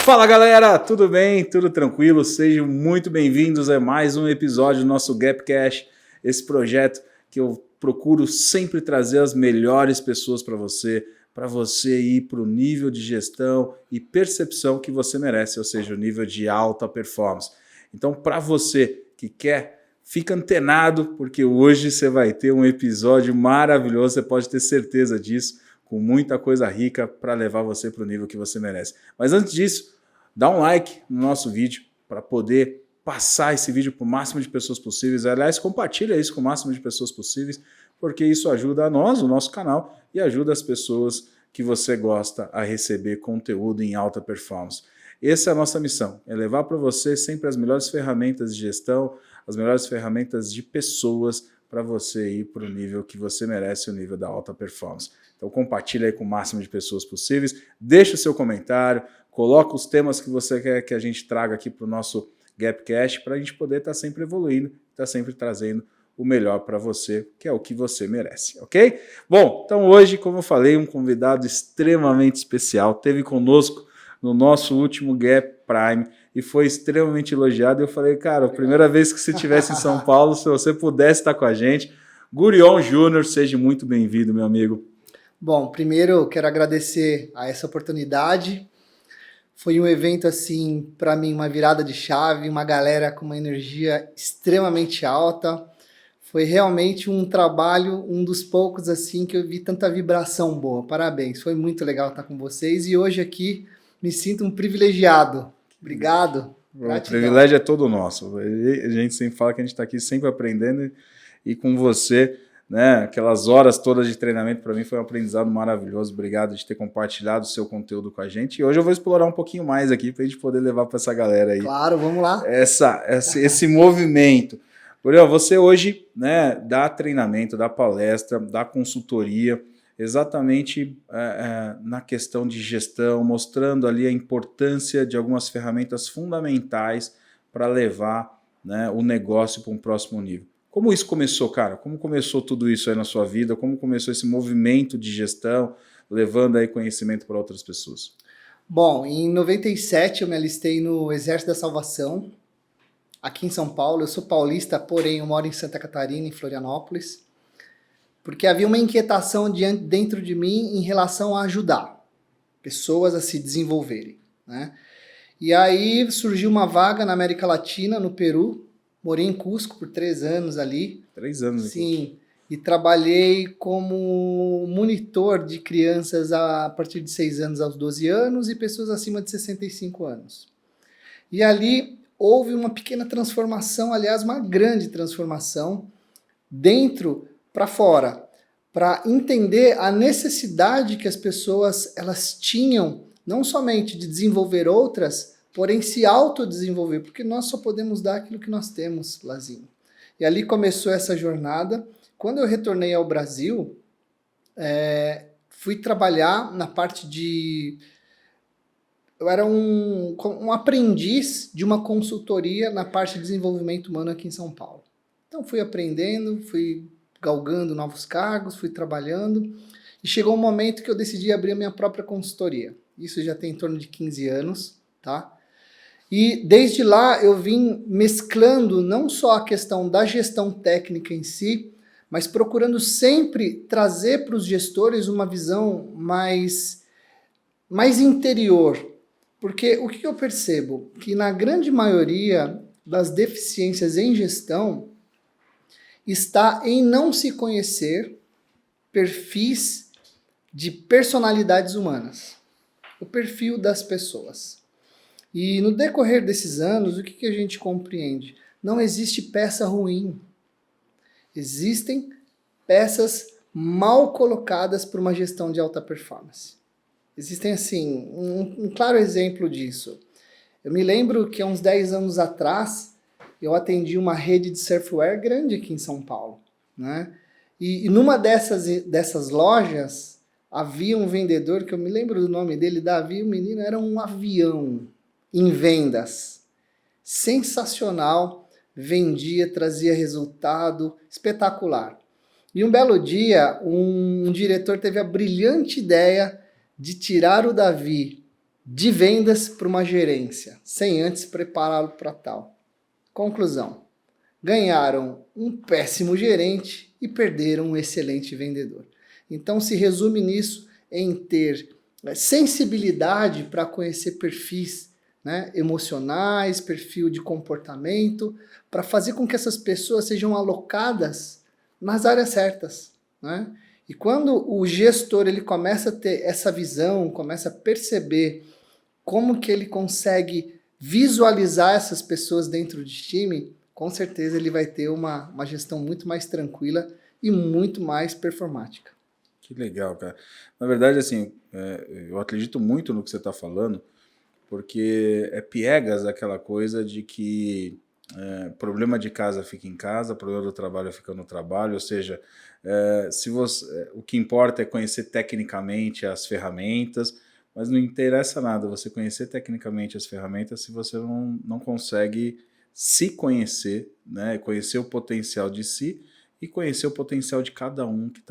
Fala galera, tudo bem? Tudo tranquilo? Sejam muito bem-vindos a mais um episódio do nosso Gapcast, esse projeto que eu procuro sempre trazer as melhores pessoas para você ir para o nível de gestão e percepção que você merece, ou seja, o nível de alta performance. Então, para você que quer, fica antenado, porque hoje você vai ter um episódio maravilhoso, você pode ter certeza disso, com muita coisa rica para levar você para o nível que você merece. Mas antes disso, dá um like no nosso vídeo para poder passar esse vídeo para o máximo de pessoas possíveis. Aliás, compartilha isso com o máximo de pessoas possíveis, porque isso ajuda a nós, o nosso canal, e ajuda as pessoas que você gosta a receber conteúdo em alta performance. Essa é a nossa missão, é levar para você sempre as melhores ferramentas de gestão, as melhores ferramentas de pessoas para você ir para o nível que você merece, o nível da alta performance. Então compartilha aí com o máximo de pessoas possíveis, deixa o seu comentário, coloca os temas que você quer que a gente traga aqui para o nosso Gapcast para a gente poder estar sempre evoluindo, estar sempre trazendo o melhor para você, que é o que você merece, ok? Bom, então hoje, como eu falei, um convidado extremamente especial, esteve conosco no nosso último Gap Prime e foi extremamente elogiado. Eu falei, cara, a primeira vez que você estivesse em São Paulo, se você pudesse estar com a gente, Gurion Júnior, seja muito bem-vindo, meu amigo. Bom, primeiro eu quero agradecer a essa oportunidade. Foi um evento, assim, para mim, uma virada de chave, uma galera com uma energia extremamente alta. Foi realmente um trabalho, um dos poucos, assim, que eu vi tanta vibração boa. Parabéns, foi muito legal estar com vocês e hoje aqui me sinto um privilegiado. Obrigado. O privilégio é todo nosso. A gente sempre fala que a gente está aqui sempre aprendendo e com você, né? Aquelas horas todas de treinamento para mim foi um aprendizado maravilhoso. Obrigado de ter compartilhado o seu conteúdo com a gente. E hoje eu vou explorar um pouquinho mais aqui para a gente poder levar para essa galera aí. Claro, vamos lá. Esse movimento. Gurion, você hoje, né, dá treinamento, dá palestra, dá consultoria, exatamente na questão de gestão, mostrando ali a importância de algumas ferramentas fundamentais para levar, né, o negócio para um próximo nível. Como isso começou, cara? Como começou tudo isso aí na sua vida? Como começou esse movimento de gestão, levando aí conhecimento para outras pessoas? Bom, em 97 eu me alistei no Exército da Salvação, aqui em São Paulo. Eu sou paulista, porém eu moro em Santa Catarina, em Florianópolis, porque havia uma inquietação dentro de mim em relação a ajudar pessoas a se desenvolverem, né? E aí surgiu uma vaga na América Latina, no Peru. Morei em Cusco por 3 anos ali. 3 anos aqui. Sim, e trabalhei como monitor de crianças a partir de 6 anos aos 12 anos e pessoas acima de 65 anos. E ali houve uma pequena transformação, aliás, uma grande transformação, dentro para fora, para entender a necessidade que as pessoas elas tinham, não somente de desenvolver outras, porém se autodesenvolver, porque nós só podemos dar aquilo que nós temos, Lazinho. E ali começou essa jornada. Quando eu retornei ao Brasil, fui trabalhar na parte de... Eu era um aprendiz de uma consultoria na parte de desenvolvimento humano aqui em São Paulo. Então fui aprendendo, fui galgando novos cargos, fui trabalhando, e chegou um momento que eu decidi abrir a minha própria consultoria. Isso já tem em torno de 15 anos, tá? E desde lá eu vim mesclando não só a questão da gestão técnica em si, mas procurando sempre trazer para os gestores uma visão mais interior. Porque o que eu percebo? Que na grande maioria das deficiências em gestão está em não se conhecer perfis de personalidades humanas. O perfil das pessoas. E no decorrer desses anos, o que a gente compreende? Não existe peça ruim. Existem peças mal colocadas para uma gestão de alta performance. Existem, assim, um claro exemplo disso. Eu me lembro que há uns 10 anos atrás, eu atendi uma rede de surfwear grande aqui em São Paulo, né? E numa dessas lojas, havia um vendedor, que eu me lembro do nome dele, Davi, o menino era um avião em vendas. sensacional, vendia, trazia resultado espetacular. E um belo dia, um diretor teve a brilhante ideia de tirar o Davi de vendas para uma gerência, sem antes prepará-lo para tal. Conclusão: ganharam um péssimo gerente e perderam um excelente vendedor. Então se resume nisso em ter sensibilidade para conhecer perfis, né, emocionais, perfil de comportamento, para fazer com que essas pessoas sejam alocadas nas áreas certas, né? E quando o gestor ele começa a ter essa visão, começa a perceber como que ele consegue visualizar essas pessoas dentro de time, com certeza ele vai ter uma gestão muito mais tranquila e muito mais performática. Que legal, cara. Na verdade, assim, eu acredito muito no que você está falando, porque é piegas aquela coisa de que problema de casa fica em casa, problema do trabalho fica no trabalho, ou seja, se você, o que importa é conhecer tecnicamente as ferramentas, mas não interessa nada você conhecer tecnicamente as ferramentas se você não consegue se conhecer, né, conhecer o potencial de si e conhecer o potencial de cada um que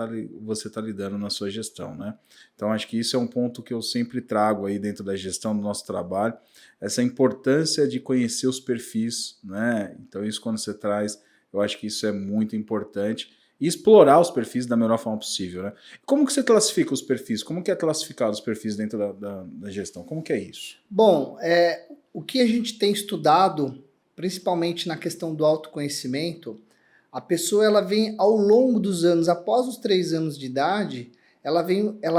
você está lidando na sua gestão, né? Então, acho que isso é um ponto que eu sempre trago aí dentro da gestão do nosso trabalho, essa importância de conhecer os perfis, né? Então, isso quando você traz, eu acho que isso é muito importante. E explorar os perfis da melhor forma possível, né? Como que você classifica os perfis? Como que é classificado os perfis dentro da gestão? Como que é isso? Bom, o que a gente tem estudado, principalmente na questão do autoconhecimento, a pessoa ela vem ao longo dos anos, após os 3 anos de idade, ela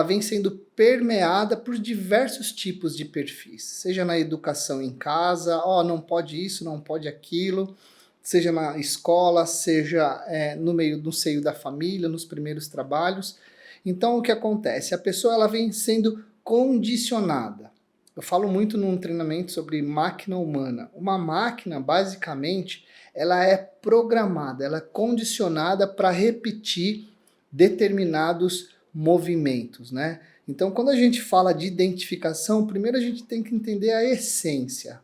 vem sendo permeada por diversos tipos de perfis, seja na educação em casa, não pode isso, não pode aquilo, seja na escola, seja no seio da família, nos primeiros trabalhos. Então o que acontece? A pessoa ela vem sendo condicionada. Eu falo muito num treinamento sobre máquina humana. Uma máquina, basicamente, ela é programada, ela é condicionada para repetir determinados movimentos, né? Então, quando a gente fala de identificação, primeiro a gente tem que entender a essência.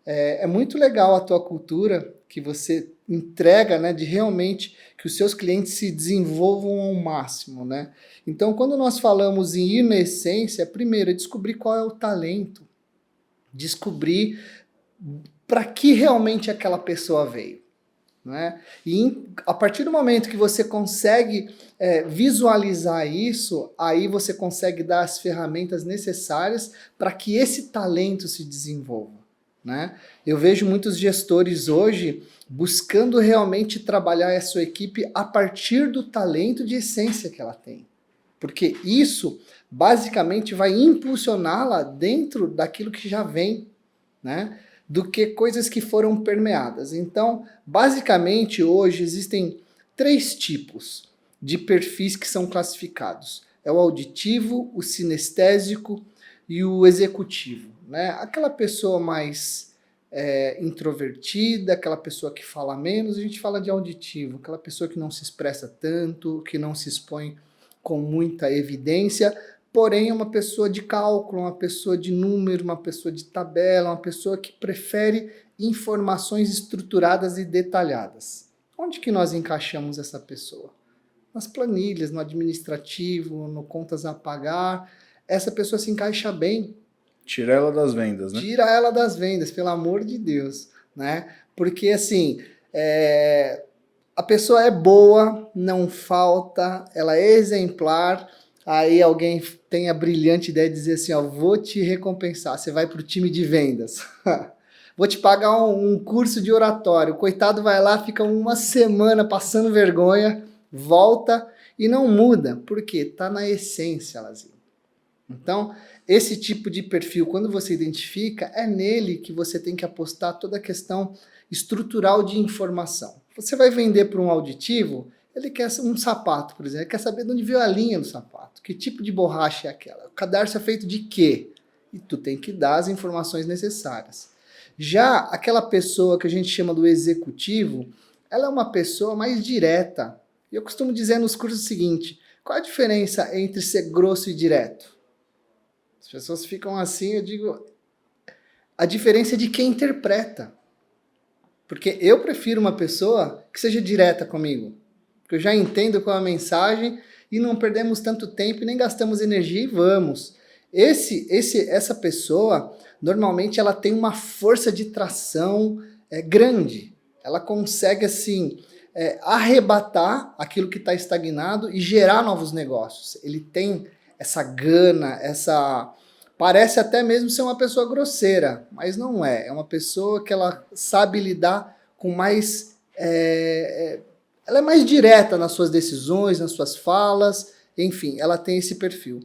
É muito legal a tua cultura que você entrega, né, de realmente que os seus clientes se desenvolvam ao máximo, né? Então, quando nós falamos em ir na essência, primeiro é descobrir qual é o talento, descobrir para que realmente aquela pessoa veio, né? E a partir do momento que você consegue visualizar isso, aí você consegue dar as ferramentas necessárias para que esse talento se desenvolva, né? Eu vejo muitos gestores hoje buscando realmente trabalhar a sua equipe a partir do talento de essência que ela tem. Porque isso basicamente vai impulsioná-la dentro daquilo que já vem, né? Do que coisas que foram permeadas. Então, basicamente, hoje existem 3 tipos de perfis que são classificados. É o auditivo, o sinestésico e o executivo, né? Aquela pessoa mais introvertida, aquela pessoa que fala menos, a gente fala de auditivo, aquela pessoa que não se expressa tanto, que não se expõe com muita evidência, porém é uma pessoa de cálculo, uma pessoa de número, uma pessoa de tabela, uma pessoa que prefere informações estruturadas e detalhadas. Onde que nós encaixamos essa pessoa? Nas planilhas, no administrativo, no contas a pagar. Essa pessoa se encaixa bem. Tira ela das vendas, né? Tira ela das vendas, pelo amor de Deus, né? Porque assim, a pessoa é boa, não falta, ela é exemplar, aí alguém tem a brilhante ideia de dizer assim, vou te recompensar, você vai para o time de vendas. Vou te pagar um curso de oratório. O coitado vai lá, fica uma semana passando vergonha, volta e não muda. Por quê? Está na essência, Lazinho. Então, esse tipo de perfil, quando você identifica, é nele que você tem que apostar toda a questão estrutural de informação. Você vai vender para um auditivo, ele quer um sapato, por exemplo, ele quer saber de onde veio a linha do sapato, que tipo de borracha é aquela, o cadarço é feito de quê? E tu tem que dar as informações necessárias. Já aquela pessoa que a gente chama do executivo, ela é uma pessoa mais direta. E eu costumo dizer nos cursos o seguinte, qual a diferença entre ser grosso e direto? As pessoas ficam assim, eu digo, a diferença é de quem interpreta. Porque eu prefiro uma pessoa que seja direta comigo. Porque eu já entendo qual é a mensagem e não perdemos tanto tempo e nem gastamos energia e vamos. Essa pessoa, normalmente, ela tem uma força de tração grande. Ela consegue, assim, arrebatar aquilo que está estagnado e gerar novos negócios. Ele tem essa gana, parece até mesmo ser uma pessoa grosseira, mas não é. É uma pessoa que ela sabe lidar com mais... ela é mais direta nas suas decisões, nas suas falas, enfim, ela tem esse perfil.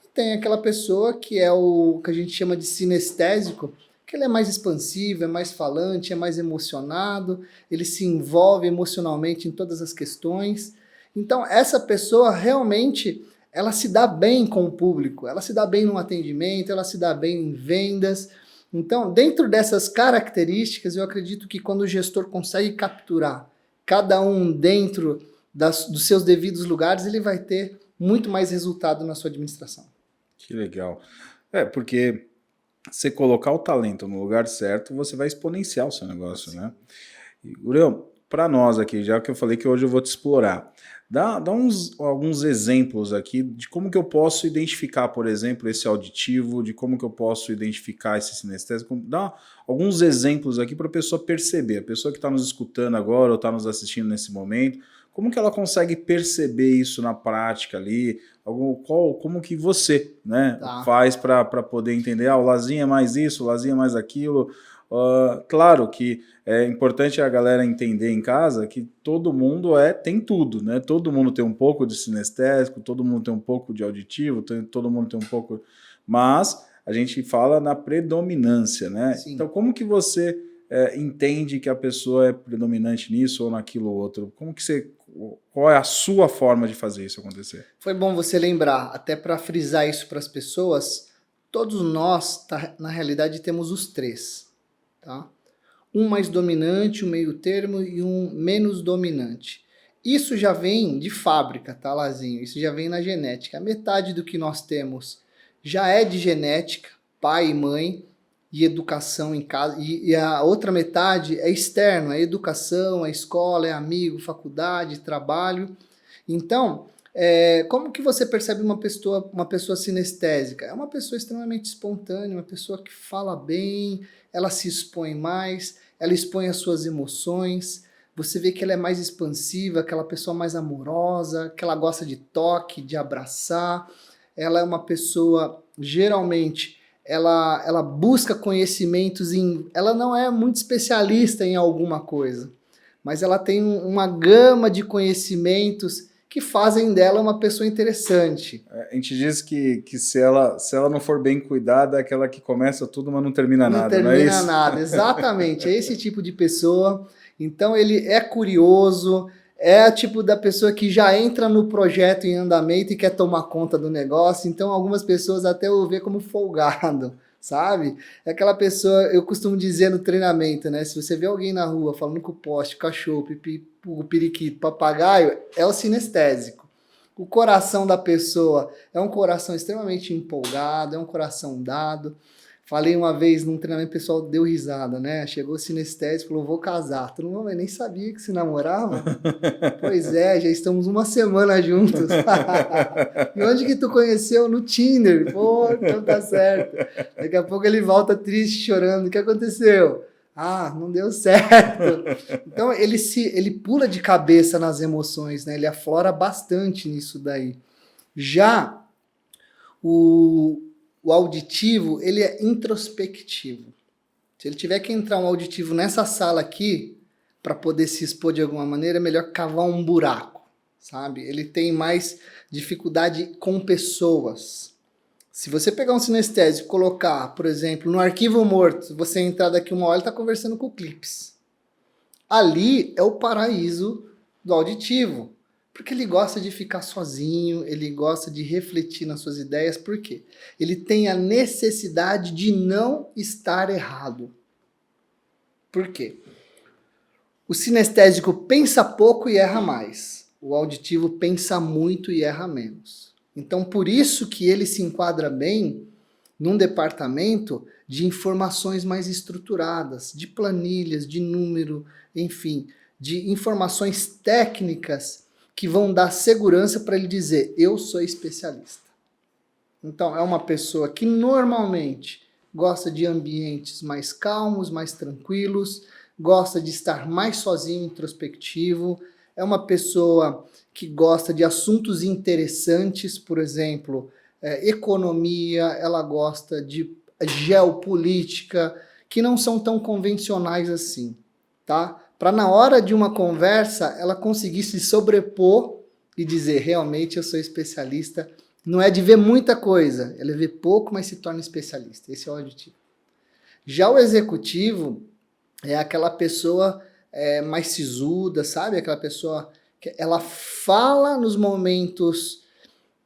E tem aquela pessoa que é o que a gente chama de sinestésico, que ele é mais expansivo, é mais falante, é mais emocionado, ele se envolve emocionalmente em todas as questões. Então, essa pessoa realmente, ela se dá bem com o público, ela se dá bem no atendimento, ela se dá bem em vendas. Então, dentro dessas características, eu acredito que quando o gestor consegue capturar cada um dentro dos seus devidos lugares, ele vai ter muito mais resultado na sua administração. Que legal. Porque você colocar o talento no lugar certo, você vai exponenciar o seu negócio, né? E, Uriel, para nós aqui, já que eu falei que hoje eu vou te explorar, dá alguns exemplos aqui de como que eu posso identificar, por exemplo, esse auditivo, de como que eu posso identificar esse sinestésico. Dá alguns exemplos aqui para a pessoa perceber, a pessoa que está nos escutando agora ou está nos assistindo nesse momento, como que ela consegue perceber isso na prática ali? Como que você, né, faz para poder entender, o Lazinho é mais isso, o Lazinho é mais aquilo? Claro que é importante a galera entender em casa que todo mundo tem tudo, né? Todo mundo tem um pouco de sinestésico, todo mundo tem um pouco de auditivo, todo mundo tem um pouco... Mas a gente fala na predominância, né? Sim. Então, como que você entende que a pessoa é predominante nisso ou naquilo outro? Qual é a sua forma de fazer isso acontecer? Foi bom você lembrar, até para frisar isso para as pessoas, todos nós, na realidade, temos os três, tá? Um mais dominante, um meio termo e um menos dominante. Isso já vem de fábrica, tá, Lazinho? Isso já vem na genética. A metade do que nós temos já é de genética, pai e mãe, e educação em casa, e a outra metade é externo, é educação, é escola, é amigo, faculdade, trabalho. Então, como que você percebe uma pessoa sinestésica? É uma pessoa extremamente espontânea, uma pessoa que fala bem, ela se expõe mais, ela expõe as suas emoções, você vê que ela é mais expansiva, aquela pessoa mais amorosa, que ela gosta de toque, de abraçar, ela é uma pessoa, geralmente, ela busca conhecimentos, ela não é muito especialista em alguma coisa, mas ela tem uma gama de conhecimentos que fazem dela uma pessoa interessante. A gente diz que se ela não for bem cuidada, é aquela que começa tudo, mas não termina nada, não é isso? Não termina nada, exatamente, é esse tipo de pessoa. Então ele é curioso, é a tipo da pessoa que já entra no projeto em andamento e quer tomar conta do negócio, então algumas pessoas até o vê como folgado, sabe? É aquela pessoa, eu costumo dizer no treinamento, né? Se você vê alguém na rua falando com o poste, cachorro, o periquito, papagaio, é o sinestésico. O coração da pessoa é um coração extremamente empolgado, é um coração dado. Falei uma vez num treinamento, o pessoal deu risada, né? Chegou o sinestésico e falou, vou casar. Todo mundo, nem sabia que se namorava. Pois é, já estamos uma semana juntos. E onde que tu conheceu? No Tinder. Pô, então tá certo. Daqui a pouco ele volta triste, chorando. O que aconteceu? Ah, não deu certo. Então ele pula de cabeça nas emoções, né? Ele aflora bastante nisso daí. Já o auditivo, ele é introspectivo. Se ele tiver que entrar um auditivo nessa sala aqui, para poder se expor de alguma maneira, é melhor cavar um buraco, sabe? Ele tem mais dificuldade com pessoas. Se você pegar um sinestésico e colocar, por exemplo, no arquivo morto, você entrar daqui uma hora, ele está conversando com o Clips. Ali é o paraíso do auditivo. Porque ele gosta de ficar sozinho, ele gosta de refletir nas suas ideias. Por quê? Ele tem a necessidade de não estar errado. Por quê? O sinestésico pensa pouco e erra mais. O auditivo pensa muito e erra menos. Então, por isso que ele se enquadra bem num departamento de informações mais estruturadas, de planilhas, de número, enfim, de informações técnicas que vão dar segurança para ele dizer, eu sou especialista. Então, é uma pessoa que normalmente gosta de ambientes mais calmos, mais tranquilos, gosta de estar mais sozinho, introspectivo, é uma pessoa que gosta de assuntos interessantes, por exemplo, economia, ela gosta de geopolítica, que não são tão convencionais assim, tá? Para na hora de uma conversa, ela conseguir se sobrepor e dizer, realmente eu sou especialista. Não é de ver muita coisa, ela vê pouco, mas se torna especialista. Esse é o auditivo. Já o executivo é aquela pessoa mais sisuda, sabe? Aquela pessoa que ela fala nos momentos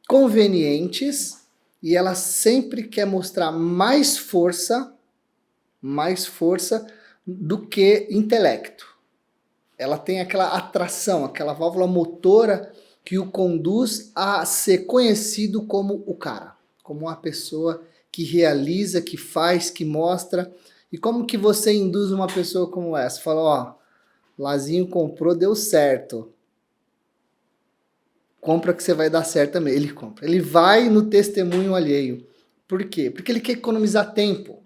convenientes e ela sempre quer mostrar mais força do que intelecto. Ela tem aquela atração, aquela válvula motora que o conduz a ser conhecido como o cara, como uma pessoa que realiza, que faz, que mostra. E como que você induz uma pessoa como essa? Fala, ó, Lazinho comprou, deu certo. Compra que você vai dar certo também. Ele compra. Ele vai no testemunho alheio. Por quê? Porque ele quer economizar tempo.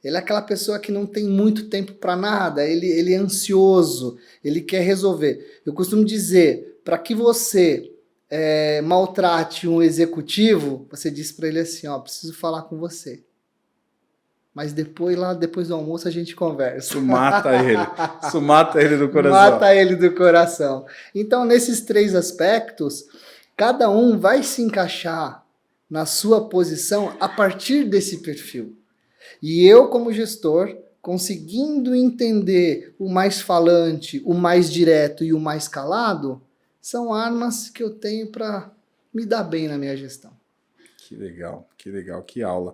Ele é aquela pessoa que não tem muito tempo para nada, ele é ansioso, ele quer resolver. Eu costumo dizer, para que você maltrate um executivo, você diz para ele assim, ó, preciso falar com você. Mas depois do almoço a gente conversa. Isso mata ele. Isso mata ele do coração. Mata ele do coração. Então, nesses 3 aspectos, cada um vai se encaixar na sua posição a partir desse perfil. E eu, como gestor, conseguindo entender o mais falante, o mais direto e o mais calado, são armas que eu tenho para me dar bem na minha gestão. Que legal, que aula.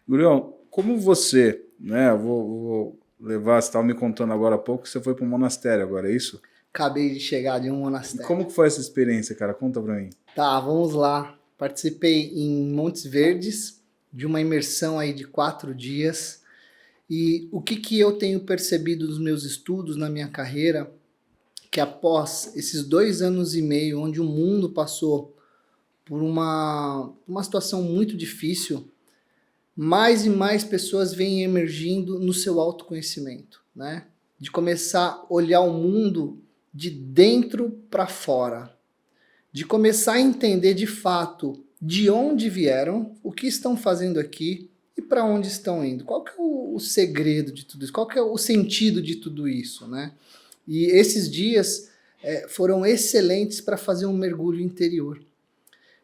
Gurião, como você, né, eu vou levar, você estava me contando agora há pouco que você foi para um monastério agora, é isso? Acabei de chegar de um monastério. Como que foi essa experiência, cara? Conta para mim. Tá, vamos lá. Participei em Montes Verdes, de uma imersão aí de 4 dias. E o que eu tenho percebido nos meus estudos, na minha carreira, que após esses 2 anos e meio, onde o mundo passou por uma situação muito difícil, mais e mais pessoas vêm emergindo no seu autoconhecimento, né? De começar a olhar o mundo de dentro para fora, de começar a entender de fato de onde vieram, o que estão fazendo aqui e para onde estão indo. Qual que é o segredo de tudo isso? Qual que é o sentido de tudo isso, né? E esses dias foram excelentes para fazer um mergulho interior.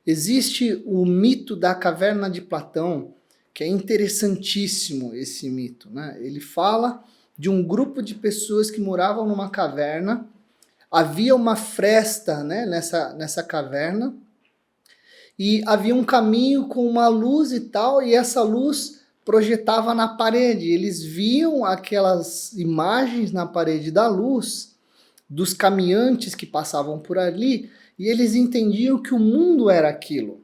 Existe o mito da caverna de Platão, que é interessantíssimo esse mito, né? Ele fala de um grupo de pessoas que moravam numa caverna, havia uma fresta, né, nessa caverna, e havia um caminho com uma luz e tal, e essa luz projetava na parede. Eles viam aquelas imagens na parede da luz, dos caminhantes que passavam por ali, e eles entendiam que o mundo era aquilo,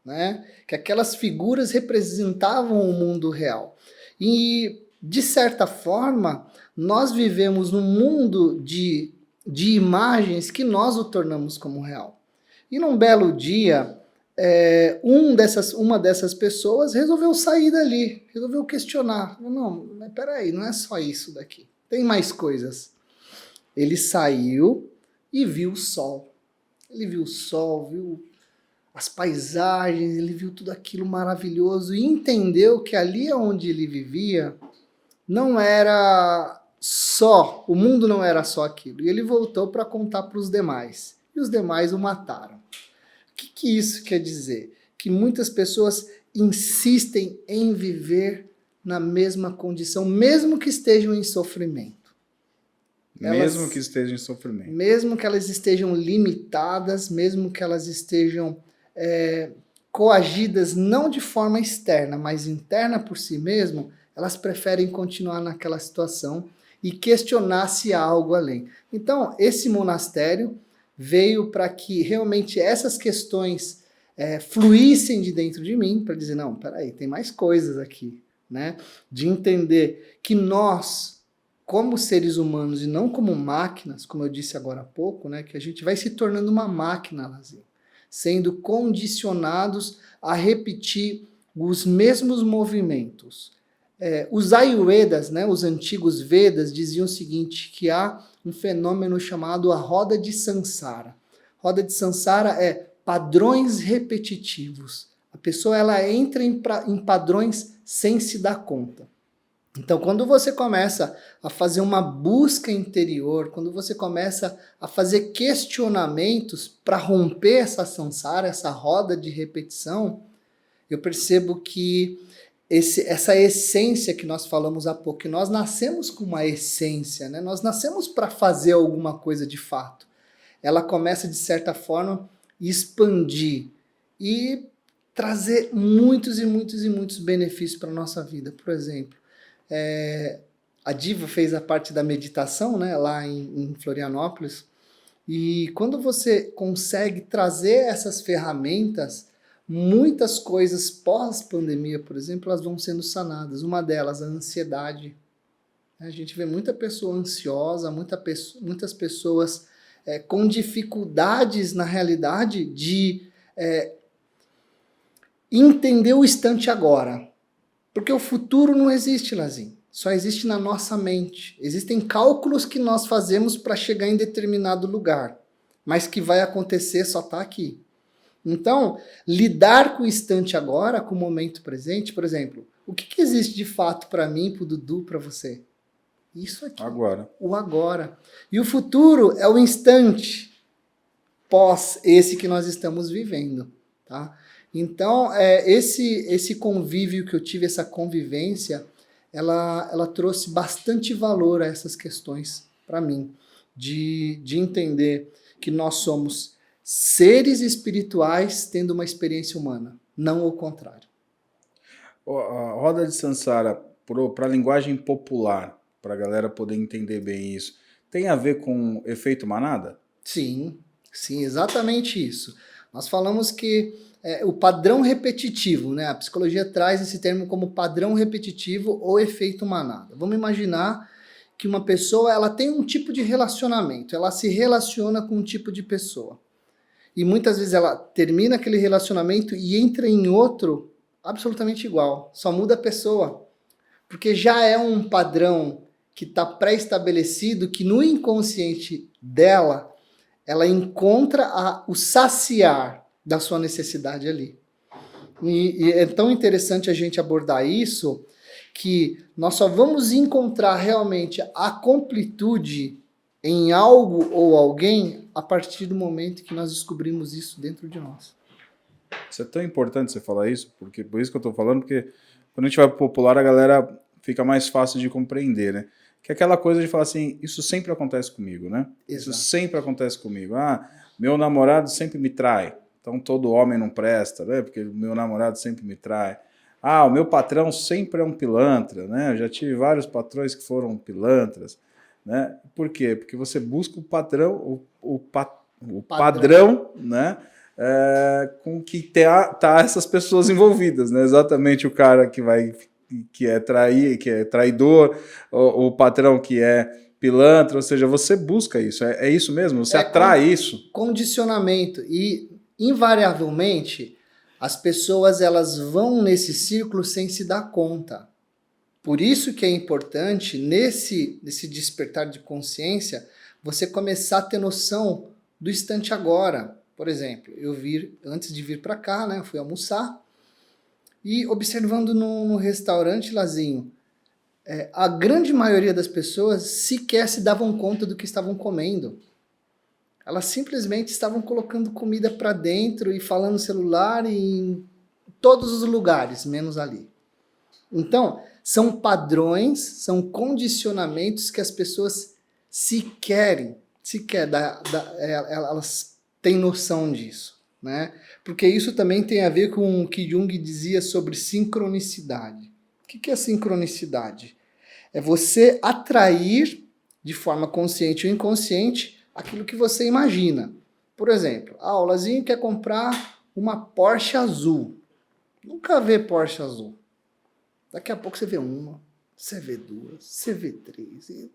né? Que aquelas figuras representavam o mundo real. E, de certa forma, nós vivemos num mundo de imagens que nós o tornamos como real. E num belo dia, uma dessas pessoas resolveu sair dali, resolveu questionar. Não, mas peraí, não é só isso daqui, tem mais coisas. Ele saiu e viu o sol. Ele viu o sol, viu as paisagens, ele viu tudo aquilo maravilhoso e entendeu que ali onde ele vivia não era só, o mundo não era só aquilo. E ele voltou para contar para os demais. E os demais o mataram. O que isso quer dizer? Que muitas pessoas insistem em viver na mesma condição, mesmo que estejam em sofrimento. Mesmo que estejam em sofrimento. Mesmo que elas estejam limitadas, mesmo que elas estejam coagidas não de forma externa, mas interna por si mesmo, elas preferem continuar naquela situação e questionar se há algo além. Então, esse monastério veio para que realmente essas questões fluíssem de dentro de mim para dizer, não, peraí, tem mais coisas aqui, né? De entender que nós, como seres humanos e não como máquinas, como eu disse agora há pouco, né, que a gente vai se tornando uma máquina, Lazinho, sendo condicionados a repetir os mesmos movimentos. Os Ayurvedas, né, os antigos Vedas, diziam o seguinte, que há um fenômeno chamado a roda de Sansara. Roda de Sansara é padrões repetitivos. A pessoa ela entra em padrões sem se dar conta. Então, quando você começa a fazer uma busca interior, quando você começa a fazer questionamentos para romper essa samsara, essa roda de repetição, eu percebo que essa essência que nós falamos há pouco, que nós nascemos com uma essência, né? Nós nascemos para fazer alguma coisa de fato. Ela começa, de certa forma, expandir e trazer muitos e muitos e muitos benefícios para a nossa vida. Por exemplo, a Diva fez a parte da meditação, né, lá em Florianópolis, e quando você consegue trazer essas ferramentas, muitas coisas pós-pandemia, por exemplo, elas vão sendo sanadas. Uma delas, a ansiedade. A gente vê muita pessoa ansiosa, muitas pessoas com dificuldades, na realidade, de entender o instante agora. Porque o futuro não existe, Lazinho. Só existe na nossa mente. Existem cálculos que nós fazemos para chegar em determinado lugar. Mas que vai acontecer só está aqui. Então, lidar com o instante agora, com o momento presente, por exemplo, o que existe de fato para mim, para o Dudu, para você? Isso aqui. Agora. O agora. E o futuro é o instante pós esse que nós estamos vivendo, tá? Então, esse convívio que eu tive, essa convivência, ela trouxe bastante valor a essas questões para mim, de entender que nós somos seres espirituais tendo uma experiência humana, não o contrário. A roda de Sansara, para a linguagem popular, para a galera poder entender bem isso, tem a ver com efeito manada? Sim, exatamente isso. Nós falamos que o padrão repetitivo, né? A psicologia traz esse termo como padrão repetitivo ou efeito manada. Vamos imaginar que uma pessoa ela tem um tipo de relacionamento, ela se relaciona com um tipo de pessoa. E muitas vezes ela termina aquele relacionamento e entra em outro absolutamente igual, só muda a pessoa. Porque já é um padrão que está pré-estabelecido, que no inconsciente dela, ela encontra o saciar da sua necessidade ali. E é tão interessante a gente abordar isso, que nós só vamos encontrar realmente a completude em algo ou alguém a partir do momento que nós descobrimos isso dentro de nós. Isso é tão importante você falar isso, porque por isso que eu estou falando, porque quando a gente vai pro popular, a galera fica mais fácil de compreender, né? Que é aquela coisa de falar assim, isso sempre acontece comigo, né? Exato. Isso sempre acontece comigo. Ah, meu namorado sempre me trai, então todo homem não presta, né? Porque meu namorado sempre me trai. Ah, o meu patrão sempre é um pilantra, né? Eu já tive vários patrões que foram pilantras, né? Por quê? Porque você busca o padrão, o padrão, né? Com que tá essas pessoas envolvidas, né? Exatamente o cara que é traidor, o patrão que é pilantra, ou seja, você busca isso, é isso mesmo? Você atrai isso? Condicionamento, e invariavelmente as pessoas elas vão nesse círculo sem se dar conta. Por isso que é importante, nesse despertar de consciência, você começar a ter noção do instante agora. Por exemplo, antes de vir para cá, né, eu fui almoçar, e observando no restaurante, Lazinho, a grande maioria das pessoas sequer se davam conta do que estavam comendo. Elas simplesmente estavam colocando comida para dentro e falando no celular em todos os lugares, menos ali. Então, são padrões, são condicionamentos que as pessoas sequer elas têm noção disso, né? Porque isso também tem a ver com o que Jung dizia sobre sincronicidade. O que é sincronicidade? É você atrair de forma consciente ou inconsciente aquilo que você imagina. Por exemplo, o Lazinho quer comprar uma Porsche azul. Nunca vê Porsche azul. Daqui a pouco você vê uma, você vê duas, você vê três. E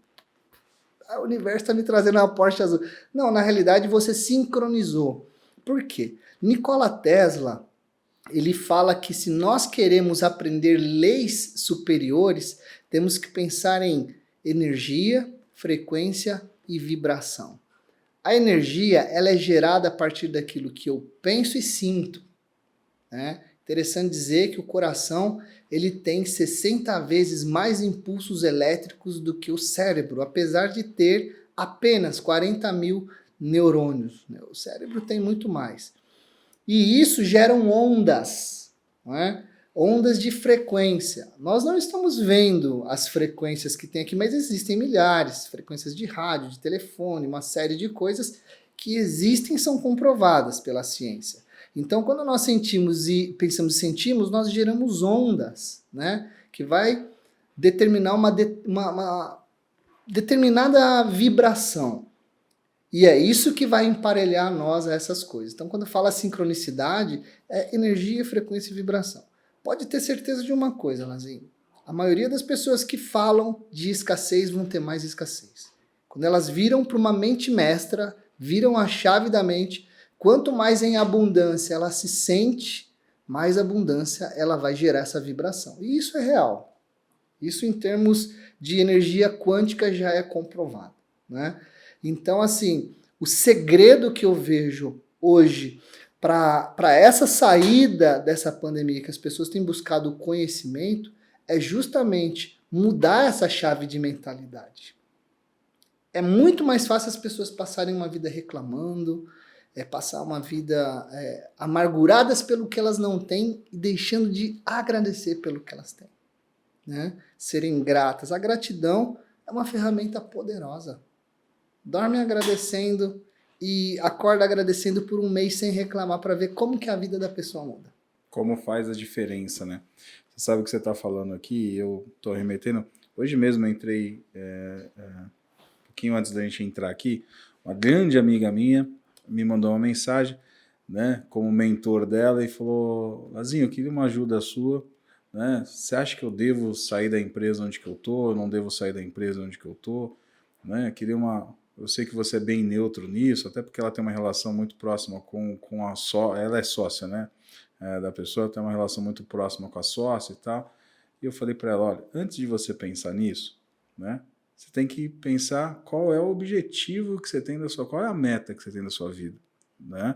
o universo está me trazendo uma Porsche azul. Não, na realidade você sincronizou. Por quê? Nikola Tesla, ele fala que se nós queremos aprender leis superiores, temos que pensar em energia, frequência e vibração. A energia, ela é gerada a partir daquilo que eu penso e sinto, né? Interessante dizer que o coração, ele tem 60 vezes mais impulsos elétricos do que o cérebro, apesar de ter apenas 40 mil neurônios, né? O cérebro tem muito mais. E isso geram ondas, não é? Ondas de frequência. Nós não estamos vendo as frequências que tem aqui, mas existem milhares, frequências de rádio, de telefone, uma série de coisas que existem e são comprovadas pela ciência. Então, quando nós sentimos e pensamos sentimos, nós geramos ondas, né? Que vai determinar uma determinada vibração. E é isso que vai emparelhar nós a essas coisas. Então, quando fala sincronicidade, é energia, frequência e vibração. Pode ter certeza de uma coisa, Lazinho. A maioria das pessoas que falam de escassez vão ter mais escassez. Quando elas viram para uma mente mestra, viram a chave da mente, quanto mais em abundância ela se sente, mais abundância ela vai gerar essa vibração. E isso é real. Isso em termos de energia quântica já é comprovado, né? Então, assim, o segredo que eu vejo hoje para essa saída dessa pandemia, que as pessoas têm buscado o conhecimento, é justamente mudar essa chave de mentalidade. É muito mais fácil as pessoas passarem uma vida reclamando, passar uma vida amarguradas pelo que elas não têm e deixando de agradecer pelo que elas têm, né? Serem gratas. A gratidão é uma ferramenta poderosa. Dorme agradecendo e acorda agradecendo por um mês sem reclamar para ver como que a vida da pessoa muda. Como faz a diferença, né? Você sabe o que você está falando aqui, eu estou remetendo. Hoje mesmo eu entrei, um pouquinho antes da gente entrar aqui, uma grande amiga minha me mandou uma mensagem, né, como mentor dela, e falou: Lazinho, eu queria uma ajuda sua, né? Você acha que eu devo sair da empresa onde que eu tô? Eu não devo sair da empresa onde que eu tô? Né? Queria uma... Eu sei que você é bem neutro nisso, até porque ela tem uma relação muito próxima com a sócia, ela é sócia, né, da pessoa, tem uma relação muito próxima com a sócia e tal. E eu falei para ela: olha, antes de você pensar nisso, né, você tem que pensar qual é o objetivo que você tem da sua, qual é a meta que você tem da sua vida, né?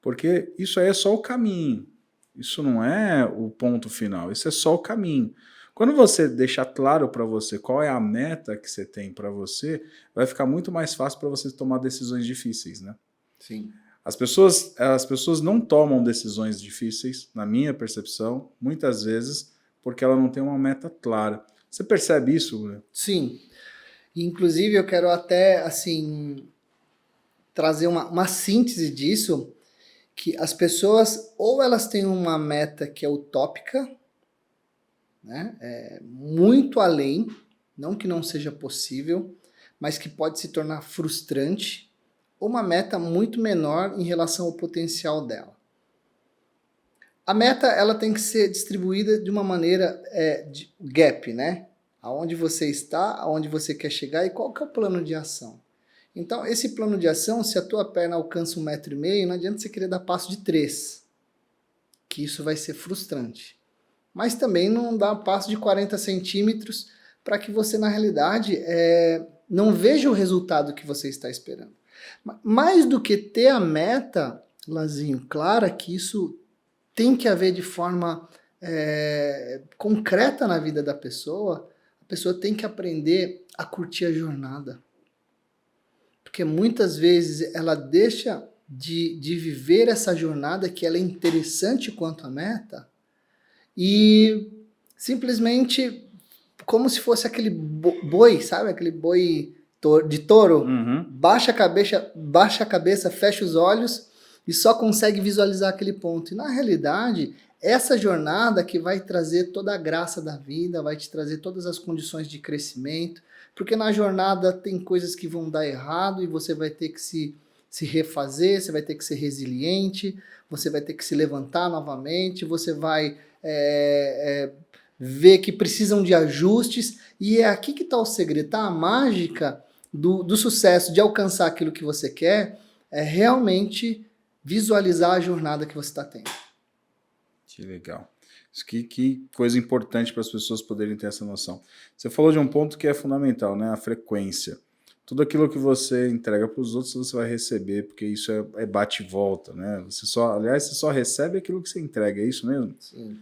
Porque isso aí é só o caminho, isso não é o ponto final, isso é só o caminho. Quando você deixar claro para você qual é a meta que você tem para você, vai ficar muito mais fácil para você tomar decisões difíceis, né? Sim. As pessoas não tomam decisões difíceis, na minha percepção, muitas vezes, porque ela não tem uma meta clara. Você percebe isso, né? Sim. Inclusive, eu quero até, assim, trazer uma síntese disso, que as pessoas, ou elas têm uma meta que é utópica, né? Muito além, não que não seja possível, mas que pode se tornar frustrante, ou uma meta muito menor em relação ao potencial dela. A meta, ela tem que ser distribuída de uma maneira de gap, né? Aonde você está, aonde você quer chegar e qual que é o plano de ação. Então, esse plano de ação, se a tua perna alcança 1,5 m, não adianta você querer dar passo de 3, que isso vai ser frustrante. Mas também não dá passo de 40 centímetros para que você, na realidade, não veja o resultado que você está esperando. Mais do que ter a meta, Lazinho, clara, que isso tem que haver de forma concreta na vida da pessoa, a pessoa tem que aprender a curtir a jornada. Porque muitas vezes ela deixa de viver essa jornada, que ela é interessante quanto a meta, e simplesmente como se fosse aquele boi, sabe? Aquele boi de touro. Uhum. Baixa a cabeça, fecha os olhos e só consegue visualizar aquele ponto. E na realidade, essa jornada que vai trazer toda a graça da vida, vai te trazer todas as condições de crescimento, porque na jornada tem coisas que vão dar errado e você vai ter que se se refazer, você vai ter que ser resiliente, você vai ter que se levantar novamente, você vai ver que precisam de ajustes, e é aqui que está o segredo, tá? A mágica do sucesso, de alcançar aquilo que você quer, é realmente visualizar a jornada que você está tendo. Que legal. Isso que coisa importante para as pessoas poderem ter essa noção. Você falou de um ponto que é fundamental, né? A frequência. Tudo aquilo que você entrega para os outros, você vai receber, porque isso é bate e volta, né? Você só recebe aquilo que você entrega, é isso mesmo? Sim.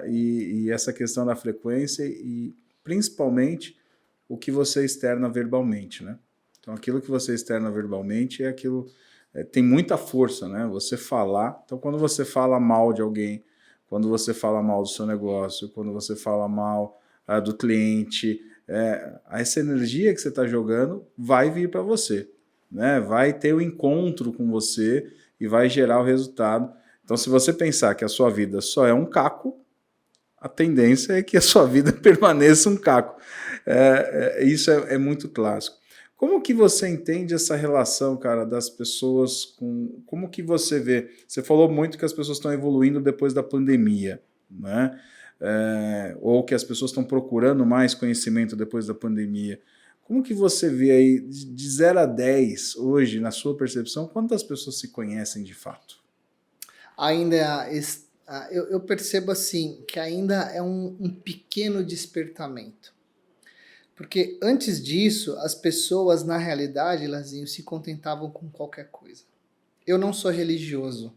E essa questão da frequência e principalmente o que você externa verbalmente, né? Então aquilo que você externa verbalmente é aquilo, tem muita força, né? Você falar, então quando você fala mal de alguém, quando você fala mal do seu negócio, quando você fala mal do cliente, essa energia que você está jogando vai vir para você, né? Vai ter o encontro com você e vai gerar o resultado. Então, se você pensar que a sua vida só é um caco, a tendência é que a sua vida permaneça um caco. Isso é muito clássico. Como que você entende essa relação, cara, das pessoas com... Como que você vê? Você falou muito que as pessoas estão evoluindo depois da pandemia, né? Ou que as pessoas estão procurando mais conhecimento depois da pandemia. Como que você vê aí, de 0 a 10, hoje, na sua percepção, quantas pessoas se conhecem de fato? Ainda eu percebo assim, que ainda é um pequeno despertamento. Porque antes disso, as pessoas, na realidade, Lazinho, se contentavam com qualquer coisa. Eu não sou religioso.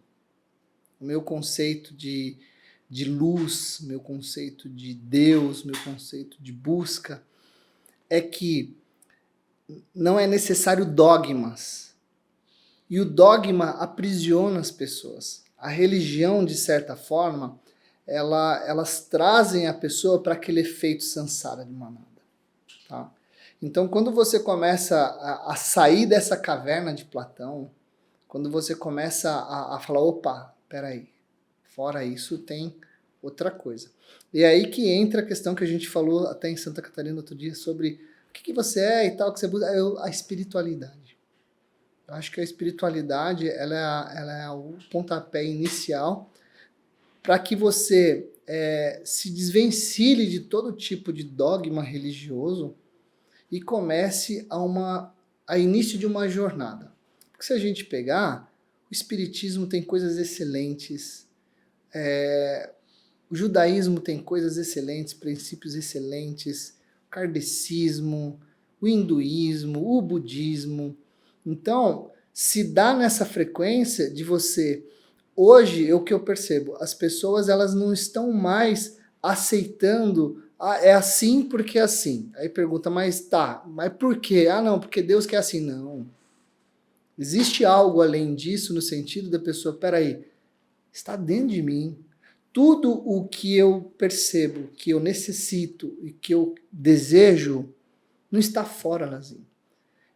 O meu conceito de luz, meu conceito de Deus, meu conceito de busca, é que não é necessário dogmas. E o dogma aprisiona as pessoas. A religião, de certa forma, elas trazem a pessoa para aquele efeito samsara de manada. Tá? Então, quando você começa a sair dessa caverna de Platão, quando você começa a falar, opa, peraí, fora isso tem outra coisa. E é aí que entra a questão que a gente falou até em Santa Catarina outro dia, sobre o que você é e tal, que você busca, a espiritualidade. Eu acho que a espiritualidade ela é o pontapé inicial para que você se desvencilhe de todo tipo de dogma religioso e comece a início de uma jornada. Porque se a gente pegar, o espiritismo tem coisas excelentes, o judaísmo tem coisas excelentes, princípios excelentes, o kardecismo, o hinduísmo, o budismo. Então, se dá nessa frequência de você... Hoje, o que eu percebo, as pessoas elas não estão mais aceitando, é assim porque é assim. Aí pergunta, mas por quê? Não, porque Deus quer assim. Não. Existe algo além disso no sentido da pessoa, peraí, está dentro de mim. Tudo o que eu percebo, que eu necessito e que eu desejo, não está fora, Lazinho.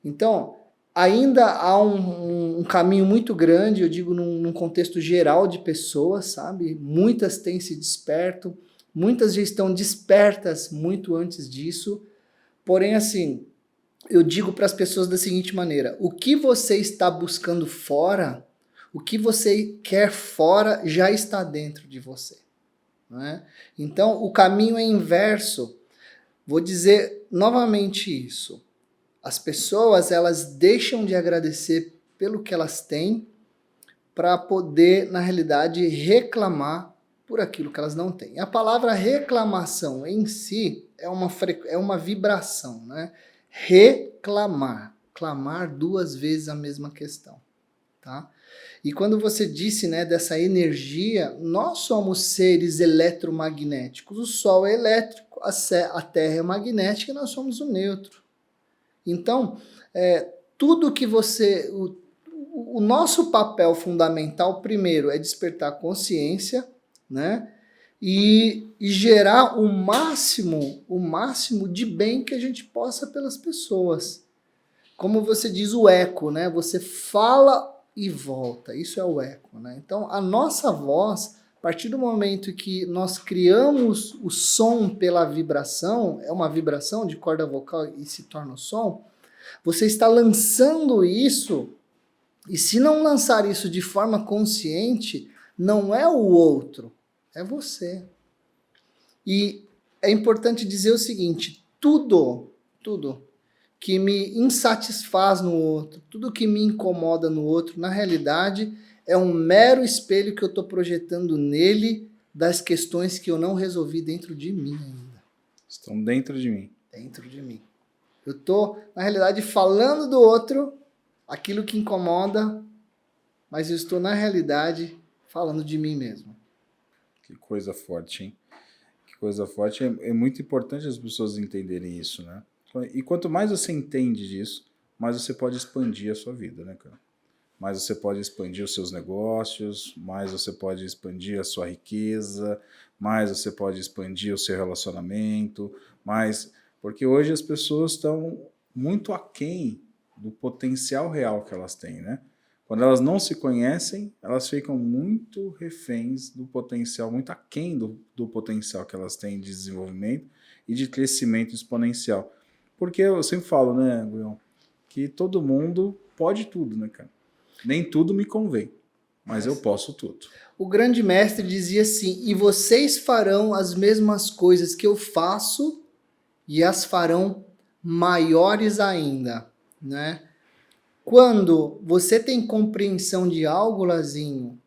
Então, ainda há um caminho muito grande, eu digo num contexto geral de pessoas, sabe? Muitas têm se desperto, muitas já estão despertas muito antes disso. Porém, assim, eu digo para as pessoas da seguinte maneira, o que você está buscando fora, o que você quer fora já está dentro de você. Né? Então, o caminho é inverso. Vou dizer novamente isso. As pessoas, elas deixam de agradecer pelo que elas têm para poder, na realidade, reclamar por aquilo que elas não têm. A palavra reclamação em si é uma vibração, né? Reclamar. Clamar 2 vezes a mesma questão, tá? E quando você disse, né, dessa energia, nós somos seres eletromagnéticos. O Sol é elétrico, a Terra é magnética e nós somos o neutro. Então, tudo que você... O nosso papel fundamental, primeiro, é despertar consciência, né? E gerar o máximo de bem que a gente possa pelas pessoas. Como você diz, o eco, né? Você fala e volta. Isso é o eco, né? Então, a nossa voz, a partir do momento que nós criamos o som pela vibração, é uma vibração de corda vocal e se torna o som, você está lançando isso E se não lançar isso de forma consciente, não é o outro, é você. E é importante dizer o seguinte, tudo que me insatisfaz no outro, tudo que me incomoda no outro, na realidade, é um mero espelho que eu estou projetando nele das questões que eu não resolvi dentro de mim ainda. Estão dentro de mim. Dentro de mim. Eu estou, na realidade, falando do outro, aquilo que incomoda, mas eu estou, na realidade, falando de mim mesmo. Que coisa forte, hein? Que coisa forte. É muito importante as pessoas entenderem isso, né? E quanto mais você entende disso, mais você pode expandir a sua vida, né, cara? Mais você pode expandir os seus negócios, mais você pode expandir a sua riqueza, mais você pode expandir o seu relacionamento, mais... Porque hoje as pessoas estão muito aquém do potencial real que elas têm, né? Quando elas não se conhecem, elas ficam muito reféns do potencial, muito aquém do potencial que elas têm de desenvolvimento e de crescimento exponencial. Porque eu sempre falo, né, Guilherme, que todo mundo pode tudo, né, cara? Nem tudo me convém, mas eu posso tudo. O grande mestre dizia assim, e vocês farão as mesmas coisas que eu faço e as farão maiores ainda, né? Quando você tem compreensão de algo, Lazinho,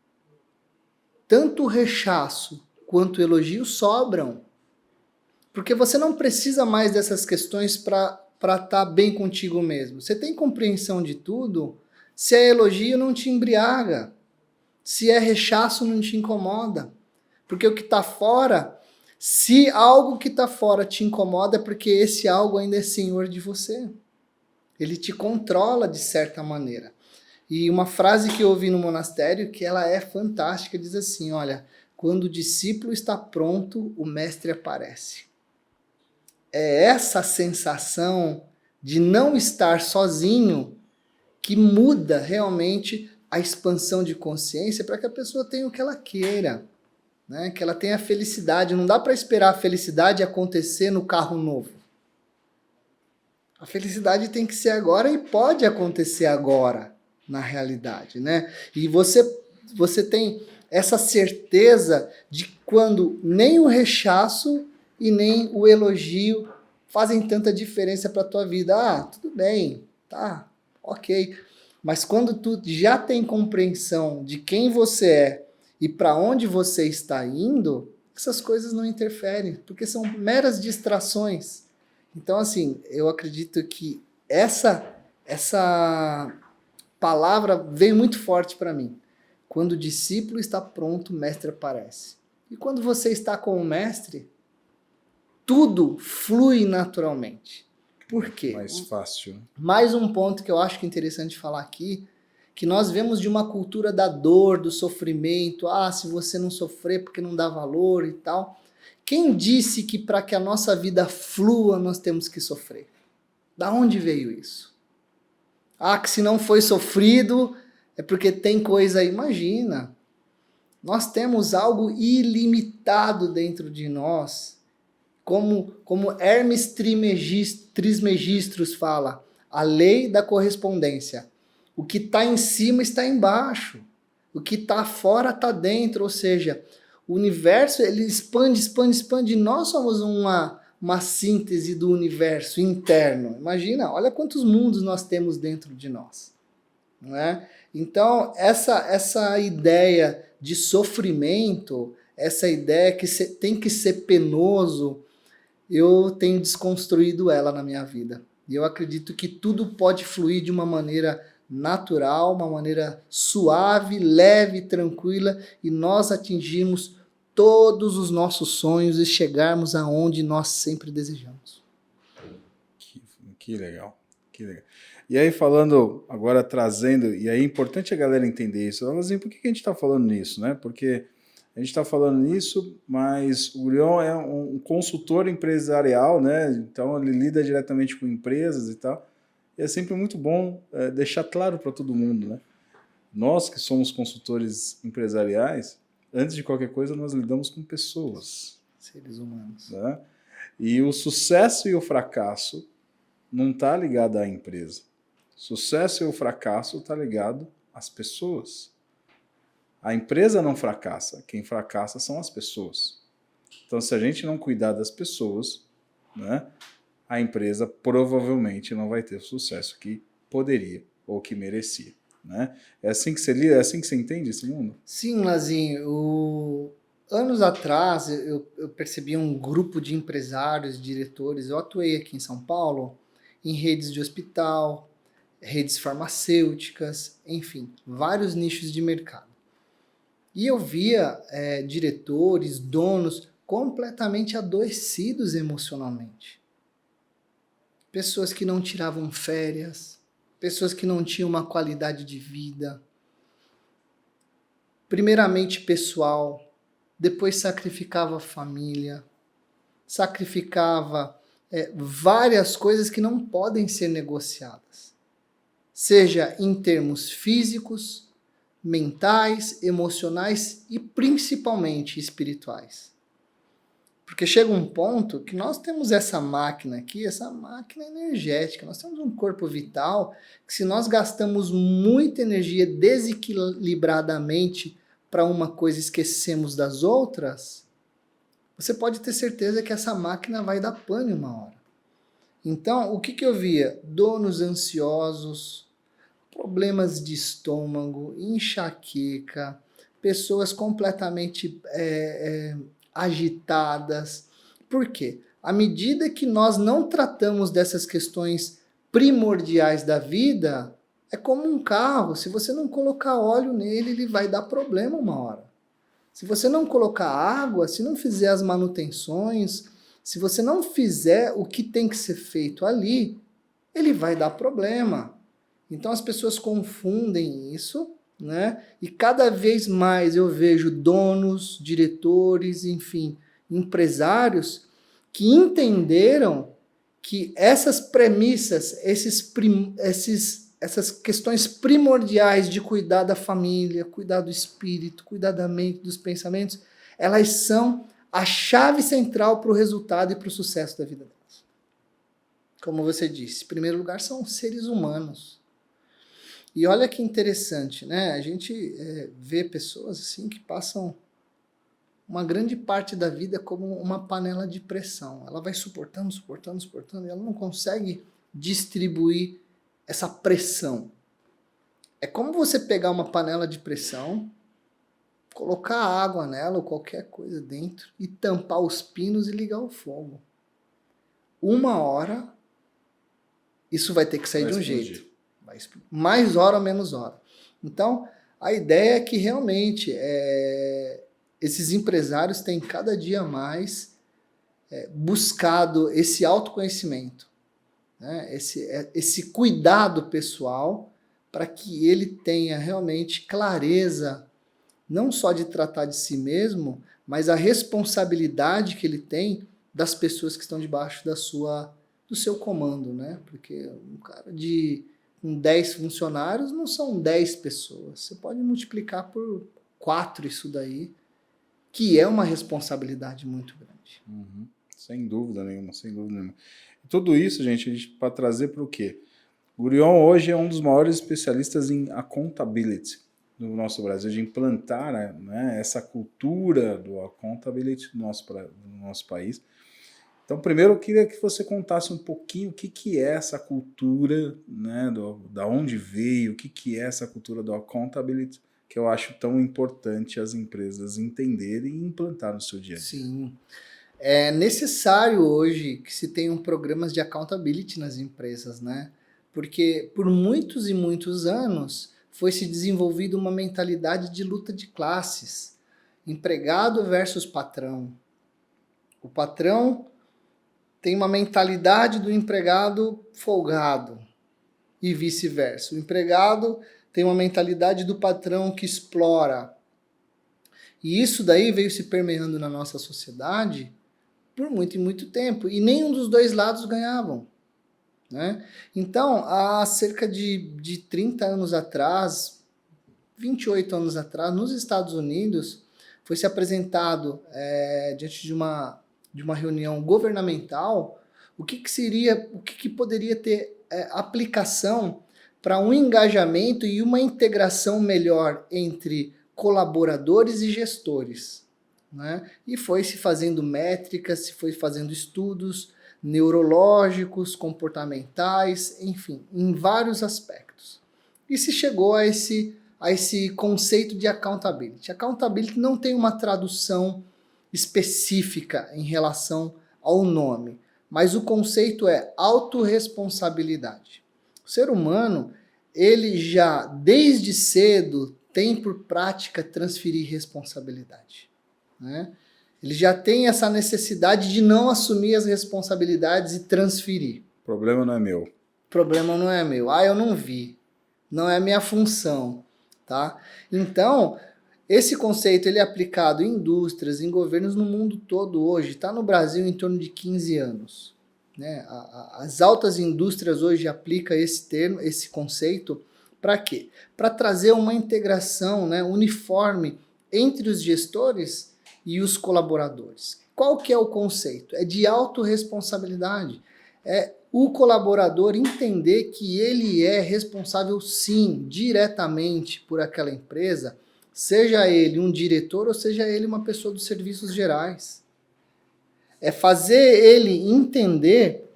tanto o rechaço quanto o elogio sobram. Porque você não precisa mais dessas questões para estar bem contigo mesmo. Você tem compreensão de tudo, se é elogio não te embriaga, se é rechaço não te incomoda. Porque o que está fora, se algo que está fora te incomoda, é porque esse algo ainda é senhor de você. Ele te controla de certa maneira. E uma frase que eu ouvi no monastério, que ela é fantástica, diz assim, olha, quando o discípulo está pronto, o mestre aparece. É essa sensação de não estar sozinho que muda realmente a expansão de consciência para que a pessoa tenha o que ela queira, né? Que ela tenha felicidade. Não dá para esperar a felicidade acontecer no carro novo. A felicidade tem que ser agora e pode acontecer agora, na realidade, né? E você tem essa certeza de quando nem o rechaço e nem o elogio fazem tanta diferença para a tua vida. Ah, tudo bem, tá, ok. Mas quando tu já tem compreensão de quem você é e para onde você está indo, essas coisas não interferem, porque são meras distrações. Então, assim, eu acredito que essa palavra veio muito forte para mim. Quando o discípulo está pronto, o mestre aparece. E quando você está com o mestre, tudo flui naturalmente. Por quê? Mais fácil. Mais um ponto que eu acho que é interessante falar aqui, que nós vemos de uma cultura da dor, do sofrimento, se você não sofrer porque não dá valor e tal. Quem disse que para que a nossa vida flua nós temos que sofrer? Da onde veio isso? Que se não foi sofrido é porque tem coisa aí. Imagina, nós temos algo ilimitado dentro de nós, como Hermes Trismegistus fala, a lei da correspondência. O que está em cima está embaixo, o que está fora está dentro, ou seja, o universo ele expande. Nós somos uma síntese do universo interno. Imagina, olha quantos mundos nós temos dentro de nós. Não é? Então, essa ideia de sofrimento, essa ideia que tem que ser penoso, eu tenho desconstruído ela na minha vida. E eu acredito que tudo pode fluir de uma maneira natural, uma maneira suave, leve, tranquila, e nós atingirmos todos os nossos sonhos e chegarmos aonde nós sempre desejamos. Que legal, que legal. E aí falando, agora trazendo, e aí é importante a galera entender isso, assim, por que a gente está falando nisso, né? Porque a gente está falando nisso, mas o Leon é um consultor empresarial, né? Então ele lida diretamente com empresas e tal, e é sempre muito bom deixar claro para todo mundo, né? Nós que somos consultores empresariais, antes de qualquer coisa, nós lidamos com pessoas. Seres humanos. Né? E o sucesso e o fracasso não está ligado à empresa. Sucesso e o fracasso está ligado as pessoas. A empresa não fracassa, quem fracassa são as pessoas. Então, se a gente não cuidar das pessoas, né, a empresa provavelmente não vai ter o sucesso que poderia ou que merecia. Né? É assim que você lida, é assim que você entende esse mundo? Sim, Lazinho. Anos atrás eu percebi um grupo de empresários, diretores. Eu atuei aqui em São Paulo em redes de hospital, redes farmacêuticas, enfim, vários nichos de mercado. E eu via diretores, donos completamente adoecidos emocionalmente. Pessoas que não tiravam férias, pessoas que não tinham uma qualidade de vida, primeiramente pessoal, depois sacrificava a família, sacrificava várias coisas que não podem ser negociadas, seja em termos físicos, mentais, emocionais e principalmente espirituais. Porque chega um ponto que nós temos essa máquina aqui, essa máquina energética, nós temos um corpo vital que se nós gastamos muita energia desequilibradamente para uma coisa e esquecemos das outras, você pode ter certeza que essa máquina vai dar pane uma hora. Então, o que eu via? Donos ansiosos, problemas de estômago, enxaqueca, pessoas completamente agitadas. Por quê? À medida que nós não tratamos dessas questões primordiais da vida, é como um carro. Se você não colocar óleo nele, ele vai dar problema uma hora. Se você não colocar água, se não fizer as manutenções, se você não fizer o que tem que ser feito ali, ele vai dar problema. Então as pessoas confundem isso, né? E cada vez mais eu vejo donos, diretores, enfim, empresários que entenderam que essas premissas, essas questões primordiais de cuidar da família, cuidar do espírito, cuidar da mente, dos pensamentos, elas são a chave central para o resultado e para o sucesso da vida delas. Como você disse, em primeiro lugar são seres humanos. E olha que interessante, né? A gente vê pessoas assim que passam uma grande parte da vida como uma panela de pressão. Ela vai suportando, suportando, suportando, e ela não consegue distribuir essa pressão. É como você pegar uma panela de pressão, colocar água nela ou qualquer coisa dentro e tampar os pinos e ligar o fogo. Uma hora, isso vai ter que sair de um jeito. Mais hora ou menos hora. Então, a ideia é que realmente esses empresários têm cada dia mais buscado esse autoconhecimento, né? Esse cuidado pessoal para que ele tenha realmente clareza, não só de tratar de si mesmo, mas a responsabilidade que ele tem das pessoas que estão debaixo do seu comando, né? Porque um cara com 10 funcionários não são 10 pessoas. Você pode multiplicar por 4 isso daí, que é uma responsabilidade muito grande. Uhum. Sem dúvida nenhuma, sem dúvida nenhuma. E tudo isso, gente, para trazer para o quê? O Gurion hoje é um dos maiores especialistas em accountability no nosso Brasil, de implantar, né, essa cultura do accountability no nosso país. Então, primeiro eu queria que você contasse um pouquinho o que é essa cultura, né, da onde veio, o que é essa cultura do accountability, que eu acho tão importante as empresas entenderem e implantar no seu dia a dia. Sim. É necessário hoje que se tenham programas de accountability nas empresas, né? Porque por muitos e muitos anos foi se desenvolvida uma mentalidade de luta de classes. Empregado versus patrão. O patrão tem uma mentalidade do empregado folgado e vice-versa. O empregado tem uma mentalidade do patrão que explora. E isso daí veio se permeando na nossa sociedade por muito e muito tempo. E nenhum dos dois lados ganhavam, né? Então, há cerca de 30 anos atrás, 28 anos atrás, nos Estados Unidos, foi se apresentado diante de uma reunião governamental o que poderia ter aplicação para um engajamento e uma integração melhor entre colaboradores e gestores, né? E foi se fazendo métricas, se foi fazendo estudos neurológicos, comportamentais, enfim, em vários aspectos. E se chegou a esse conceito de accountability. Accountability não tem uma tradução específica em relação ao nome, mas o conceito é autorresponsabilidade. O ser humano, ele já desde cedo tem por prática transferir responsabilidade, né? Ele já tem essa necessidade de não assumir as responsabilidades e transferir. O problema não é meu. O problema não é meu. Ah, eu não vi. Não é a minha função, tá? Então, esse conceito ele é aplicado em indústrias, em governos no mundo todo hoje. Está no Brasil em torno de 15 anos. Né? As altas indústrias hoje aplicam esse termo, esse conceito, para quê? Para trazer uma integração, né, uniforme entre os gestores e os colaboradores. Qual que é o conceito? É de autorresponsabilidade. É o colaborador entender que ele é responsável, sim, diretamente por aquela empresa, seja ele um diretor ou seja ele uma pessoa dos serviços gerais. É fazer ele entender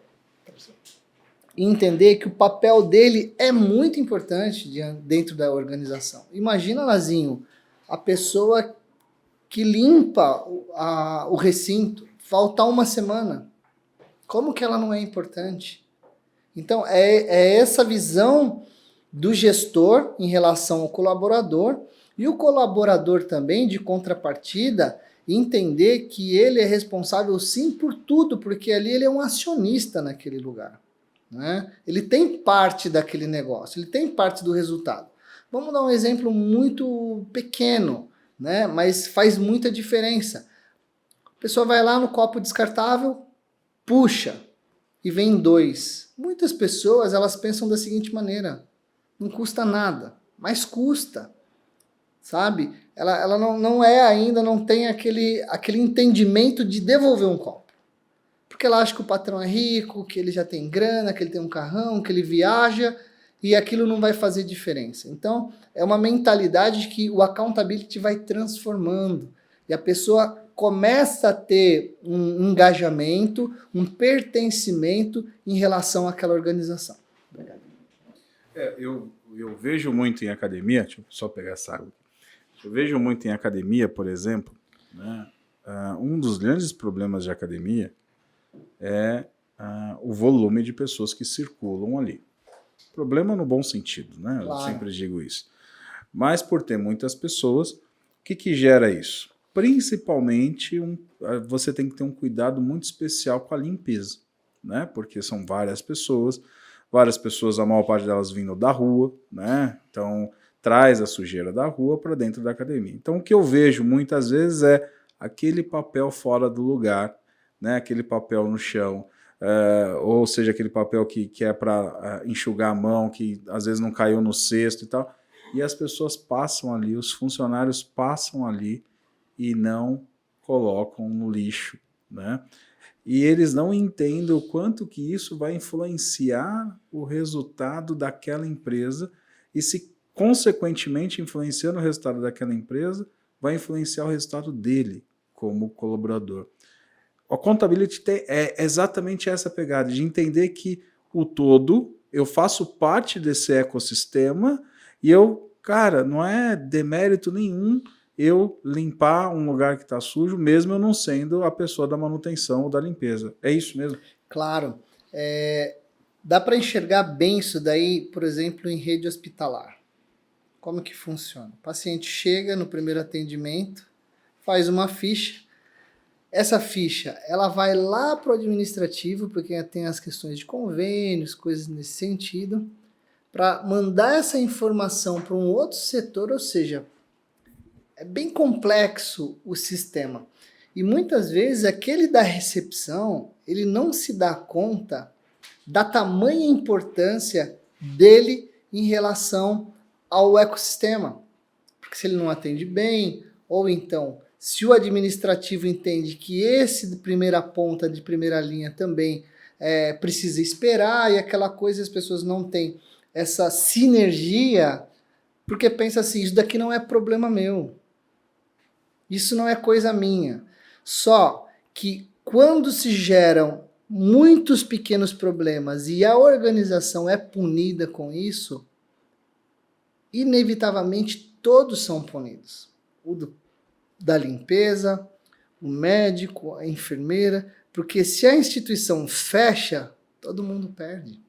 que o papel dele é muito importante dentro da organização. Imagina, Lazinho, a pessoa que limpa o recinto, faltar uma semana. Como que ela não é importante? Então, é essa visão do gestor em relação ao colaborador, e o colaborador também, de contrapartida, entender que ele é responsável sim por tudo, porque ali ele é um acionista naquele lugar, né? Ele tem parte daquele negócio, ele tem parte do resultado. Vamos dar um exemplo muito pequeno, né? Mas faz muita diferença. A pessoa vai lá no copo descartável, puxa, e vem 2. Muitas pessoas, elas pensam da seguinte maneira: não custa nada, mas custa, sabe? Ela não é ainda, não tem aquele entendimento de devolver um copo. Porque ela acha que o patrão é rico, que ele já tem grana, que ele tem um carrão, que ele viaja, e aquilo não vai fazer diferença. Então, é uma mentalidade que o accountability vai transformando. E a pessoa começa a ter um engajamento, um pertencimento em relação àquela organização. Obrigado. Eu vejo muito em academia, deixa eu só pegar essa água. Eu vejo muito em academia, por exemplo, né, um dos grandes problemas de academia é o volume de pessoas que circulam ali. Problema no bom sentido, né? Claro. Eu sempre digo isso. Mas por ter muitas pessoas, o que gera isso? Principalmente, você tem que ter um cuidado muito especial com a limpeza, né? Porque são várias pessoas, a maior parte delas vindo da rua, né? Então, traz a sujeira da rua para dentro da academia. Então, o que eu vejo muitas vezes é aquele papel fora do lugar, né? Aquele papel no chão, ou seja, aquele papel que é para enxugar a mão, que às vezes não caiu no cesto e tal, e as pessoas passam ali, os funcionários passam ali e não colocam no lixo, né? E eles não entendem o quanto que isso vai influenciar o resultado daquela empresa e se, consequentemente, influenciando o resultado daquela empresa, vai influenciar o resultado dele como colaborador. A accountability é exatamente essa pegada, de entender que o todo, eu faço parte desse ecossistema e não é demérito nenhum eu limpar um lugar que está sujo, mesmo eu não sendo a pessoa da manutenção ou da limpeza. É isso mesmo? Claro. Dá para enxergar bem isso daí, por exemplo, em rede hospitalar. Como que funciona? O paciente chega no primeiro atendimento, faz uma ficha. Essa ficha, ela vai lá para o administrativo, porque tem as questões de convênios, coisas nesse sentido, para mandar essa informação para um outro setor, ou seja, é bem complexo o sistema. E muitas vezes aquele da recepção, ele não se dá conta da tamanha importância dele em relação ao ecossistema. Porque se ele não atende bem, ou então, se o administrativo entende que esse de primeira ponta, de primeira linha também precisa esperar, e aquela coisa as pessoas não têm essa sinergia, porque pensa assim, isso daqui não é problema meu. Isso não é coisa minha. Só que quando se geram muitos pequenos problemas e a organização é punida com isso, inevitavelmente todos são punidos. Da limpeza, o médico, a enfermeira, porque se a instituição fecha, todo mundo perde.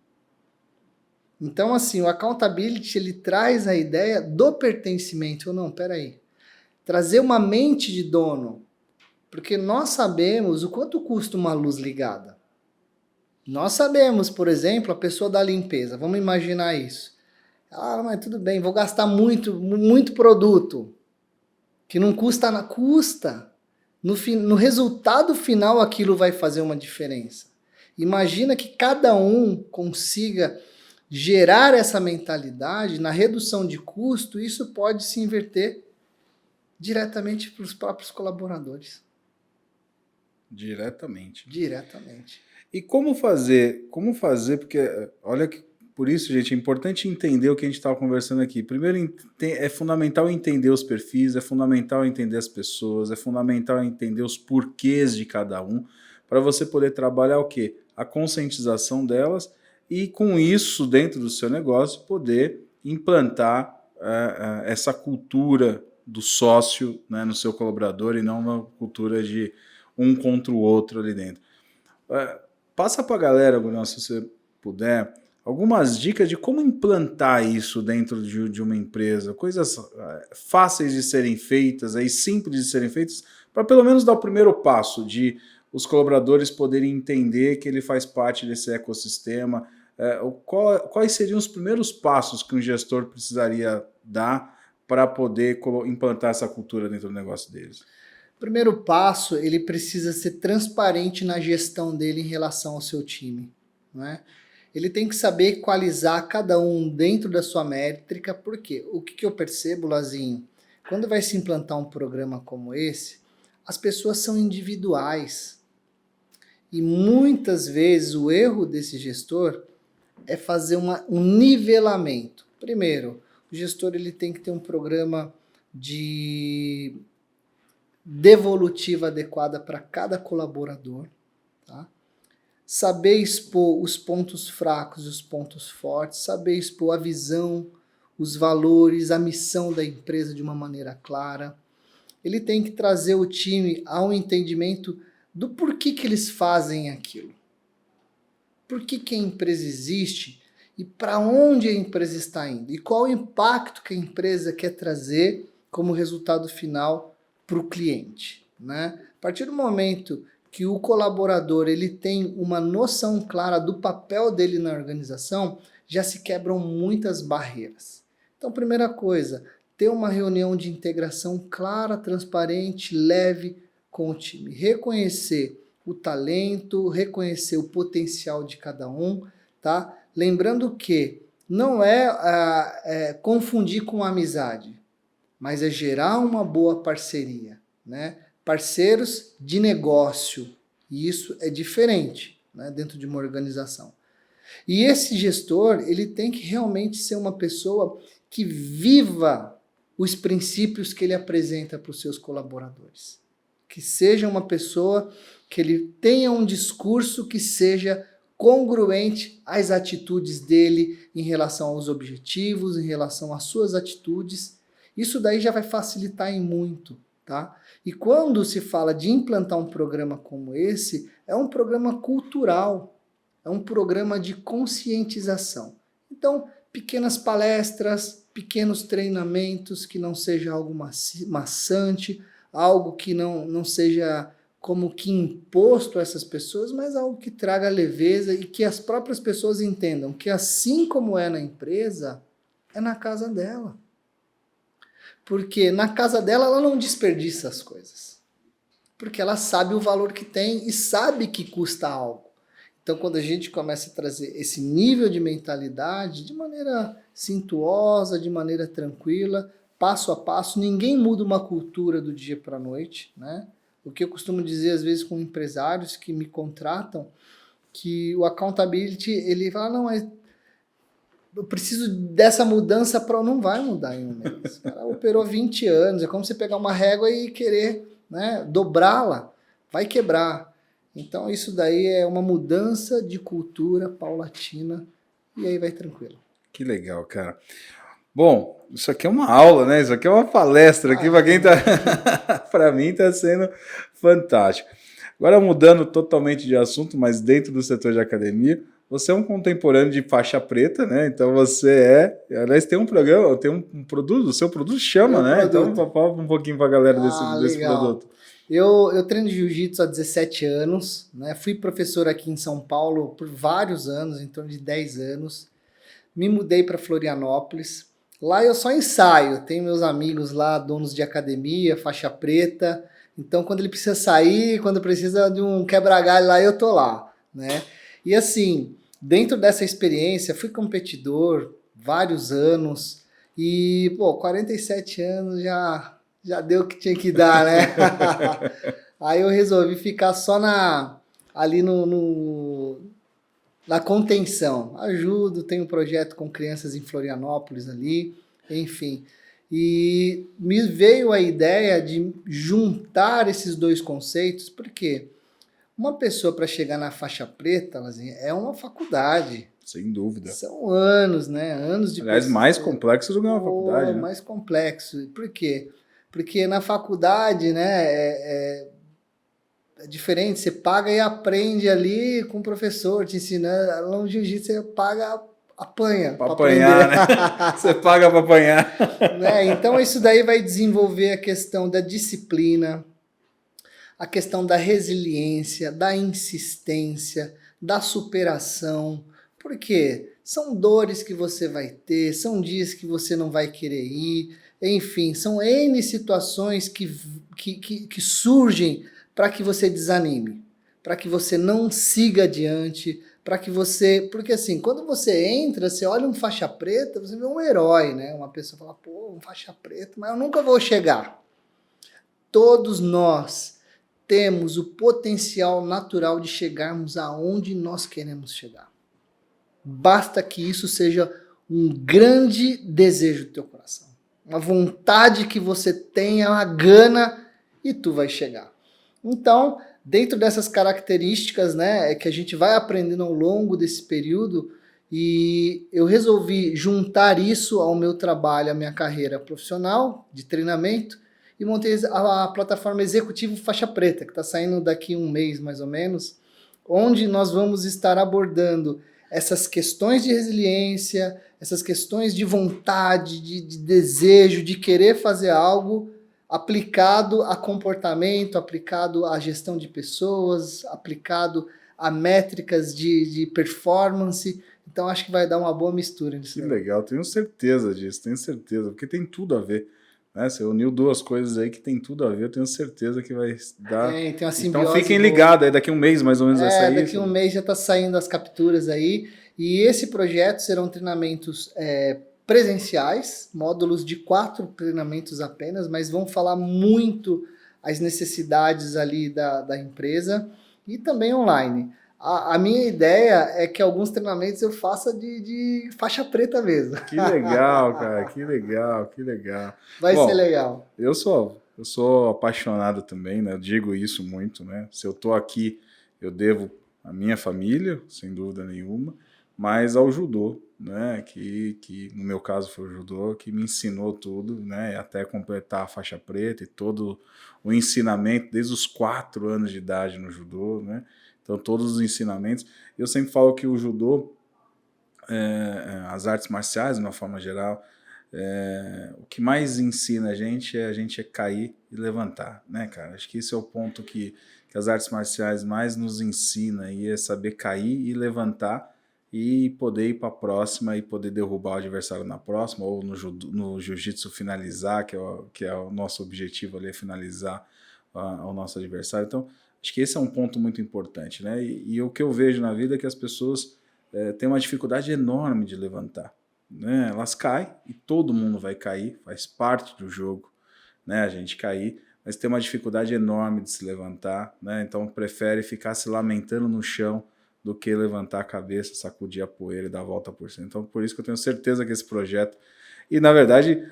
Então, assim, o accountability, ele traz a ideia do pertencimento. Ou não, peraí. Trazer uma mente de dono. Porque nós sabemos o quanto custa uma luz ligada. Nós sabemos, por exemplo, a pessoa da limpeza. Vamos imaginar isso. Ah, mas tudo bem, vou gastar muito produto. Que não custa nada. Custa. No resultado final, aquilo vai fazer uma diferença. Imagina que cada um consiga gerar essa mentalidade na redução de custo, isso pode se inverter diretamente para os próprios colaboradores. Diretamente. Diretamente. E como fazer? Porque, olha que por isso, gente, é importante entender o que a gente estava conversando aqui. Primeiro, é fundamental entender os perfis, é fundamental entender as pessoas, é fundamental entender os porquês de cada um, para você poder trabalhar o quê? A conscientização delas e, com isso, dentro do seu negócio, poder implantar essa cultura do sócio, né, no seu colaborador e não uma cultura de um contra o outro ali dentro. Passa para a galera, Bruno, se você puder, algumas dicas de como implantar isso dentro de uma empresa, coisas fáceis de serem feitas, simples de serem feitas, para pelo menos dar o primeiro passo de os colaboradores poderem entender que ele faz parte desse ecossistema. Quais seriam os primeiros passos que um gestor precisaria dar para poder implantar essa cultura dentro do negócio deles? O primeiro passo, ele precisa ser transparente na gestão dele em relação ao seu time, não é? Ele tem que saber equalizar cada um dentro da sua métrica, porque o que eu percebo, Lazinho, quando vai se implantar um programa como esse, as pessoas são individuais. E muitas vezes o erro desse gestor é fazer um nivelamento. Primeiro, o gestor ele tem que ter um programa de devolutiva adequada para cada colaborador, tá? Saber expor os pontos fracos e os pontos fortes, saber expor a visão, os valores, a missão da empresa de uma maneira clara. Ele tem que trazer o time a um entendimento do porquê que eles fazem aquilo. Por que a empresa existe e para onde a empresa está indo. E qual o impacto que a empresa quer trazer como resultado final para o cliente, né? A partir do momento que o colaborador ele tem uma noção clara do papel dele na organização, já se quebram muitas barreiras. Então, primeira coisa, ter uma reunião de integração clara, transparente, leve com o time. Reconhecer o talento, reconhecer o potencial de cada um, tá? Lembrando que não é confundir com amizade, mas é gerar uma boa parceria, né? Parceiros de negócio, e isso é diferente, né, dentro de uma organização. E esse gestor, ele tem que realmente ser uma pessoa que viva os princípios que ele apresenta para os seus colaboradores. Que seja uma pessoa que ele tenha um discurso que seja congruente às atitudes dele em relação aos objetivos, em relação às suas atitudes. Isso daí já vai facilitar em muito, tá? E quando se fala de implantar um programa como esse, é um programa cultural, é um programa de conscientização. Então, pequenas palestras, pequenos treinamentos, que não seja algo maçante, algo que não seja como que imposto a essas pessoas, mas algo que traga leveza e que as próprias pessoas entendam que assim como é na empresa, é na casa dela. Porque na casa dela ela não desperdiça as coisas. Porque ela sabe o valor que tem e sabe que custa algo. Então, quando a gente começa a trazer esse nível de mentalidade de maneira cintuosa, de maneira tranquila, passo a passo, ninguém muda uma cultura do dia para a noite, né? O que eu costumo dizer às vezes com empresários que me contratam, que o accountability, ele fala, não, eu preciso dessa mudança para não vai mudar em um mês. O cara operou 20 anos, é como você pegar uma régua e querer, né, dobrá-la, vai quebrar. Então isso daí é uma mudança de cultura paulatina e aí vai tranquilo. Que legal, cara. Bom, isso aqui é uma aula, né? Isso aqui é uma palestra aqui para quem tá para mim tá sendo fantástico. Agora mudando totalmente de assunto, mas dentro do setor de academia, você é um contemporâneo de faixa preta, né? Então você aliás, tem um programa, tem um produto, o seu produto chama, né? Produto. Então fala um pouquinho para a galera desse legal. produto. Eu treino jiu-jitsu há 17 anos, né? Fui professor aqui em São Paulo por vários anos, em torno de 10 anos. Me mudei para Florianópolis. Lá eu só ensaio, tenho meus amigos lá, donos de academia, faixa preta. Então, quando ele precisa sair, quando precisa de um quebra-galho lá, eu tô lá, né? E assim, dentro dessa experiência, fui competidor vários anos e, 47 anos já deu o que tinha que dar, né? Aí eu resolvi ficar só ali na contenção. Ajudo, tenho um projeto com crianças em Florianópolis ali, enfim. E me veio a ideia de juntar esses dois conceitos, porque uma pessoa para chegar na faixa preta, é uma faculdade. Sem dúvida. São anos, né? Anos de Aliás, mais complexo do que uma faculdade, né? Mais complexo. Por quê? Porque na faculdade, né, é diferente, você paga e aprende ali com o professor te ensinando. No jiu-jitsu você paga, apanha para apanhar, né? Você paga para apanhar. Né? Então isso daí vai desenvolver a questão da disciplina, a questão da resiliência, da insistência, da superação. Por quê? São dores que você vai ter, são dias que você não vai querer ir, enfim, são N situações que surgem para que você desanime, para que você não siga adiante, para que você... Porque assim, quando você entra, você olha um faixa preta, você vê um herói, né? Uma pessoa fala, um faixa preta, mas eu nunca vou chegar. Todos nós temos o potencial natural de chegarmos aonde nós queremos chegar. Basta que isso seja um grande desejo do teu coração. Uma vontade que você tenha, uma gana, e tu vai chegar. Então, dentro dessas características, né, que a gente vai aprendendo ao longo desse período, e eu resolvi juntar isso ao meu trabalho, à minha carreira profissional de treinamento, e montei a plataforma Executivo Faixa Preta, que está saindo daqui um mês mais ou menos, onde nós vamos estar abordando essas questões de resiliência, essas questões de vontade, de desejo, de querer fazer algo, aplicado a comportamento, aplicado à gestão de pessoas, aplicado a métricas de performance. Então acho que vai dar uma boa mistura nisso. Que legal, tenho certeza disso, tenho certeza, porque tem tudo a ver. Né? Você uniu duas coisas aí que tem tudo a ver, eu tenho certeza que vai dar. Tem uma simbiose. Então fiquem ligados, aí daqui um mês mais ou menos vai sair. Daqui um mês já está saindo as capturas aí. E esse projeto serão treinamentos presenciais, módulos de 4 treinamentos apenas, mas vão falar muito as necessidades ali da empresa e também online. A minha ideia é que alguns treinamentos eu faça de faixa preta mesmo. Que legal, cara, que legal, que legal. Vai ser legal. Eu sou apaixonado também, né? Eu digo isso muito, né? Se eu tô aqui, eu devo à minha família, sem dúvida nenhuma, mas ao judô, né? Que no meu caso foi o judô, que me ensinou tudo, né? Até completar a faixa preta e todo o ensinamento desde os 4 anos de idade no judô, né? Então todos os ensinamentos. Eu sempre falo que o judô, as artes marciais de uma forma geral, o que mais ensina a gente é cair e levantar, né, cara? Acho que esse é o ponto que as artes marciais mais nos ensina, e é saber cair e levantar e poder ir para a próxima e poder derrubar o adversário na próxima, ou no jiu-jitsu finalizar, que é o nosso objetivo ali, é finalizar o nosso adversário. Então, acho que esse é um ponto muito importante, né? E o que eu vejo na vida é que as pessoas têm uma dificuldade enorme de levantar. Né? Elas caem e todo mundo vai cair, faz parte do jogo, né? A gente cair, mas tem uma dificuldade enorme de se levantar, né? Então prefere ficar se lamentando no chão do que levantar a cabeça, sacudir a poeira e dar a volta por cima. Então, por isso que eu tenho certeza que esse projeto... E, na verdade,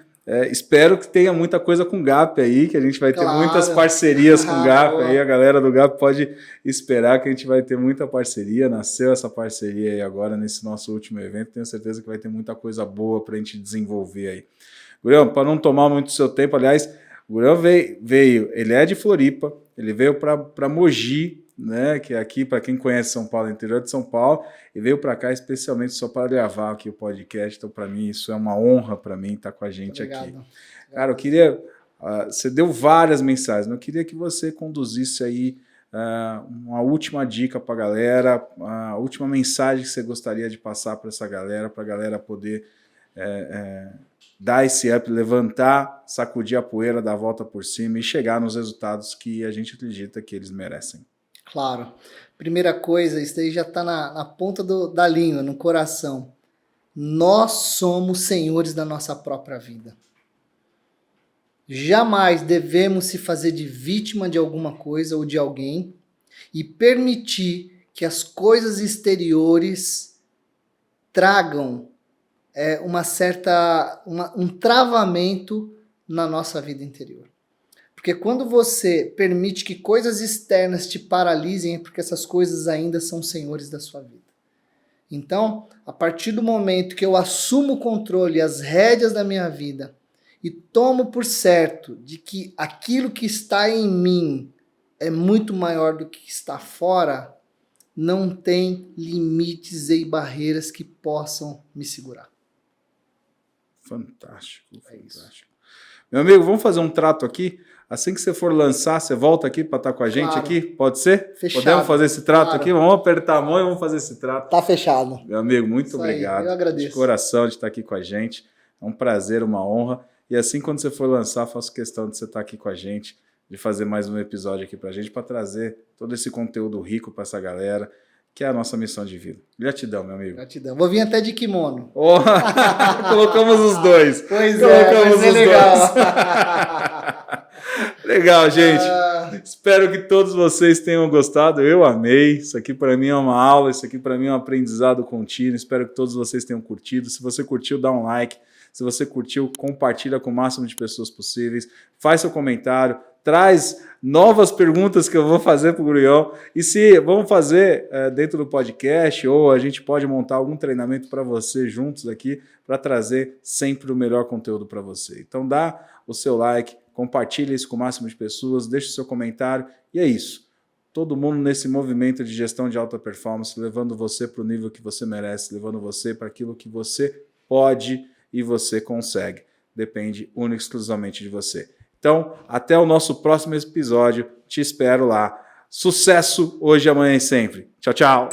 espero que tenha muita coisa com o GAP aí, que a gente vai ter muitas parcerias com o GAP aí. A galera do GAP pode esperar que a gente vai ter muita parceria. Nasceu essa parceria aí agora nesse nosso último evento. Tenho certeza que vai ter muita coisa boa para a gente desenvolver aí. Gurião, para não tomar muito seu tempo, aliás, o Gurião veio, ele é de Floripa, ele veio para Mogi, né, que é aqui, para quem conhece São Paulo, interior de São Paulo, e veio para cá especialmente só para gravar aqui o podcast. Então, para mim, isso é uma honra para mim estar com a gente aqui. Cara, eu queria... você deu várias mensagens, mas eu queria que você conduzisse aí uma última dica para a galera, a última mensagem que você gostaria de passar para essa galera, para a galera poder dar esse up, levantar, sacudir a poeira, dar a volta por cima e chegar nos resultados que a gente acredita que eles merecem. Claro. Primeira coisa, isso aí já está na ponta da língua, no coração. Nós somos senhores da nossa própria vida. Jamais devemos se fazer de vítima de alguma coisa ou de alguém e permitir que as coisas exteriores tragam um travamento na nossa vida interior. Porque quando você permite que coisas externas te paralisem, é porque essas coisas ainda são senhores da sua vida. Então, a partir do momento que eu assumo o controle, as rédeas da minha vida, e tomo por certo de que aquilo que está em mim é muito maior do que está fora, não tem limites e barreiras que possam me segurar. Fantástico, fantástico. Meu amigo, vamos fazer um trato aqui? Assim que você for lançar, você volta aqui para estar com a gente aqui? Pode ser? Fechado. Podemos fazer esse trato aqui? Vamos apertar a mão e vamos fazer esse trato. Tá fechado. Meu amigo, muito obrigado. Eu agradeço. De coração de estar aqui com a gente. É um prazer, uma honra. E assim, quando você for lançar, faço questão de você estar aqui com a gente, de fazer mais um episódio aqui para a gente, para trazer todo esse conteúdo rico para essa galera, que é a nossa missão de vida. Gratidão, meu amigo. Gratidão. Vou vir até de kimono. Oh, colocamos os dois. Pois colocamos é, os legal. Dois. Legal, gente. Espero que todos vocês tenham gostado. Eu amei. Isso aqui para mim é uma aula, isso aqui para mim é um aprendizado contínuo. Espero que todos vocês tenham curtido. Se você curtiu, dá um like. Se você curtiu, compartilha com o máximo de pessoas possíveis. Faz seu comentário. Traz novas perguntas que eu vou fazer para o Gurião. E se vamos fazer dentro do podcast, ou a gente pode montar algum treinamento para você juntos aqui, para trazer sempre o melhor conteúdo para você. Então dá o seu like, compartilha isso com o máximo de pessoas, deixa o seu comentário. E é isso. Todo mundo nesse movimento de gestão de alta performance, levando você para o nível que você merece, levando você para aquilo que você pode e você consegue. Depende única e exclusivamente de você. Então, até o nosso próximo episódio. Te espero lá. Sucesso hoje, amanhã e sempre. Tchau, tchau.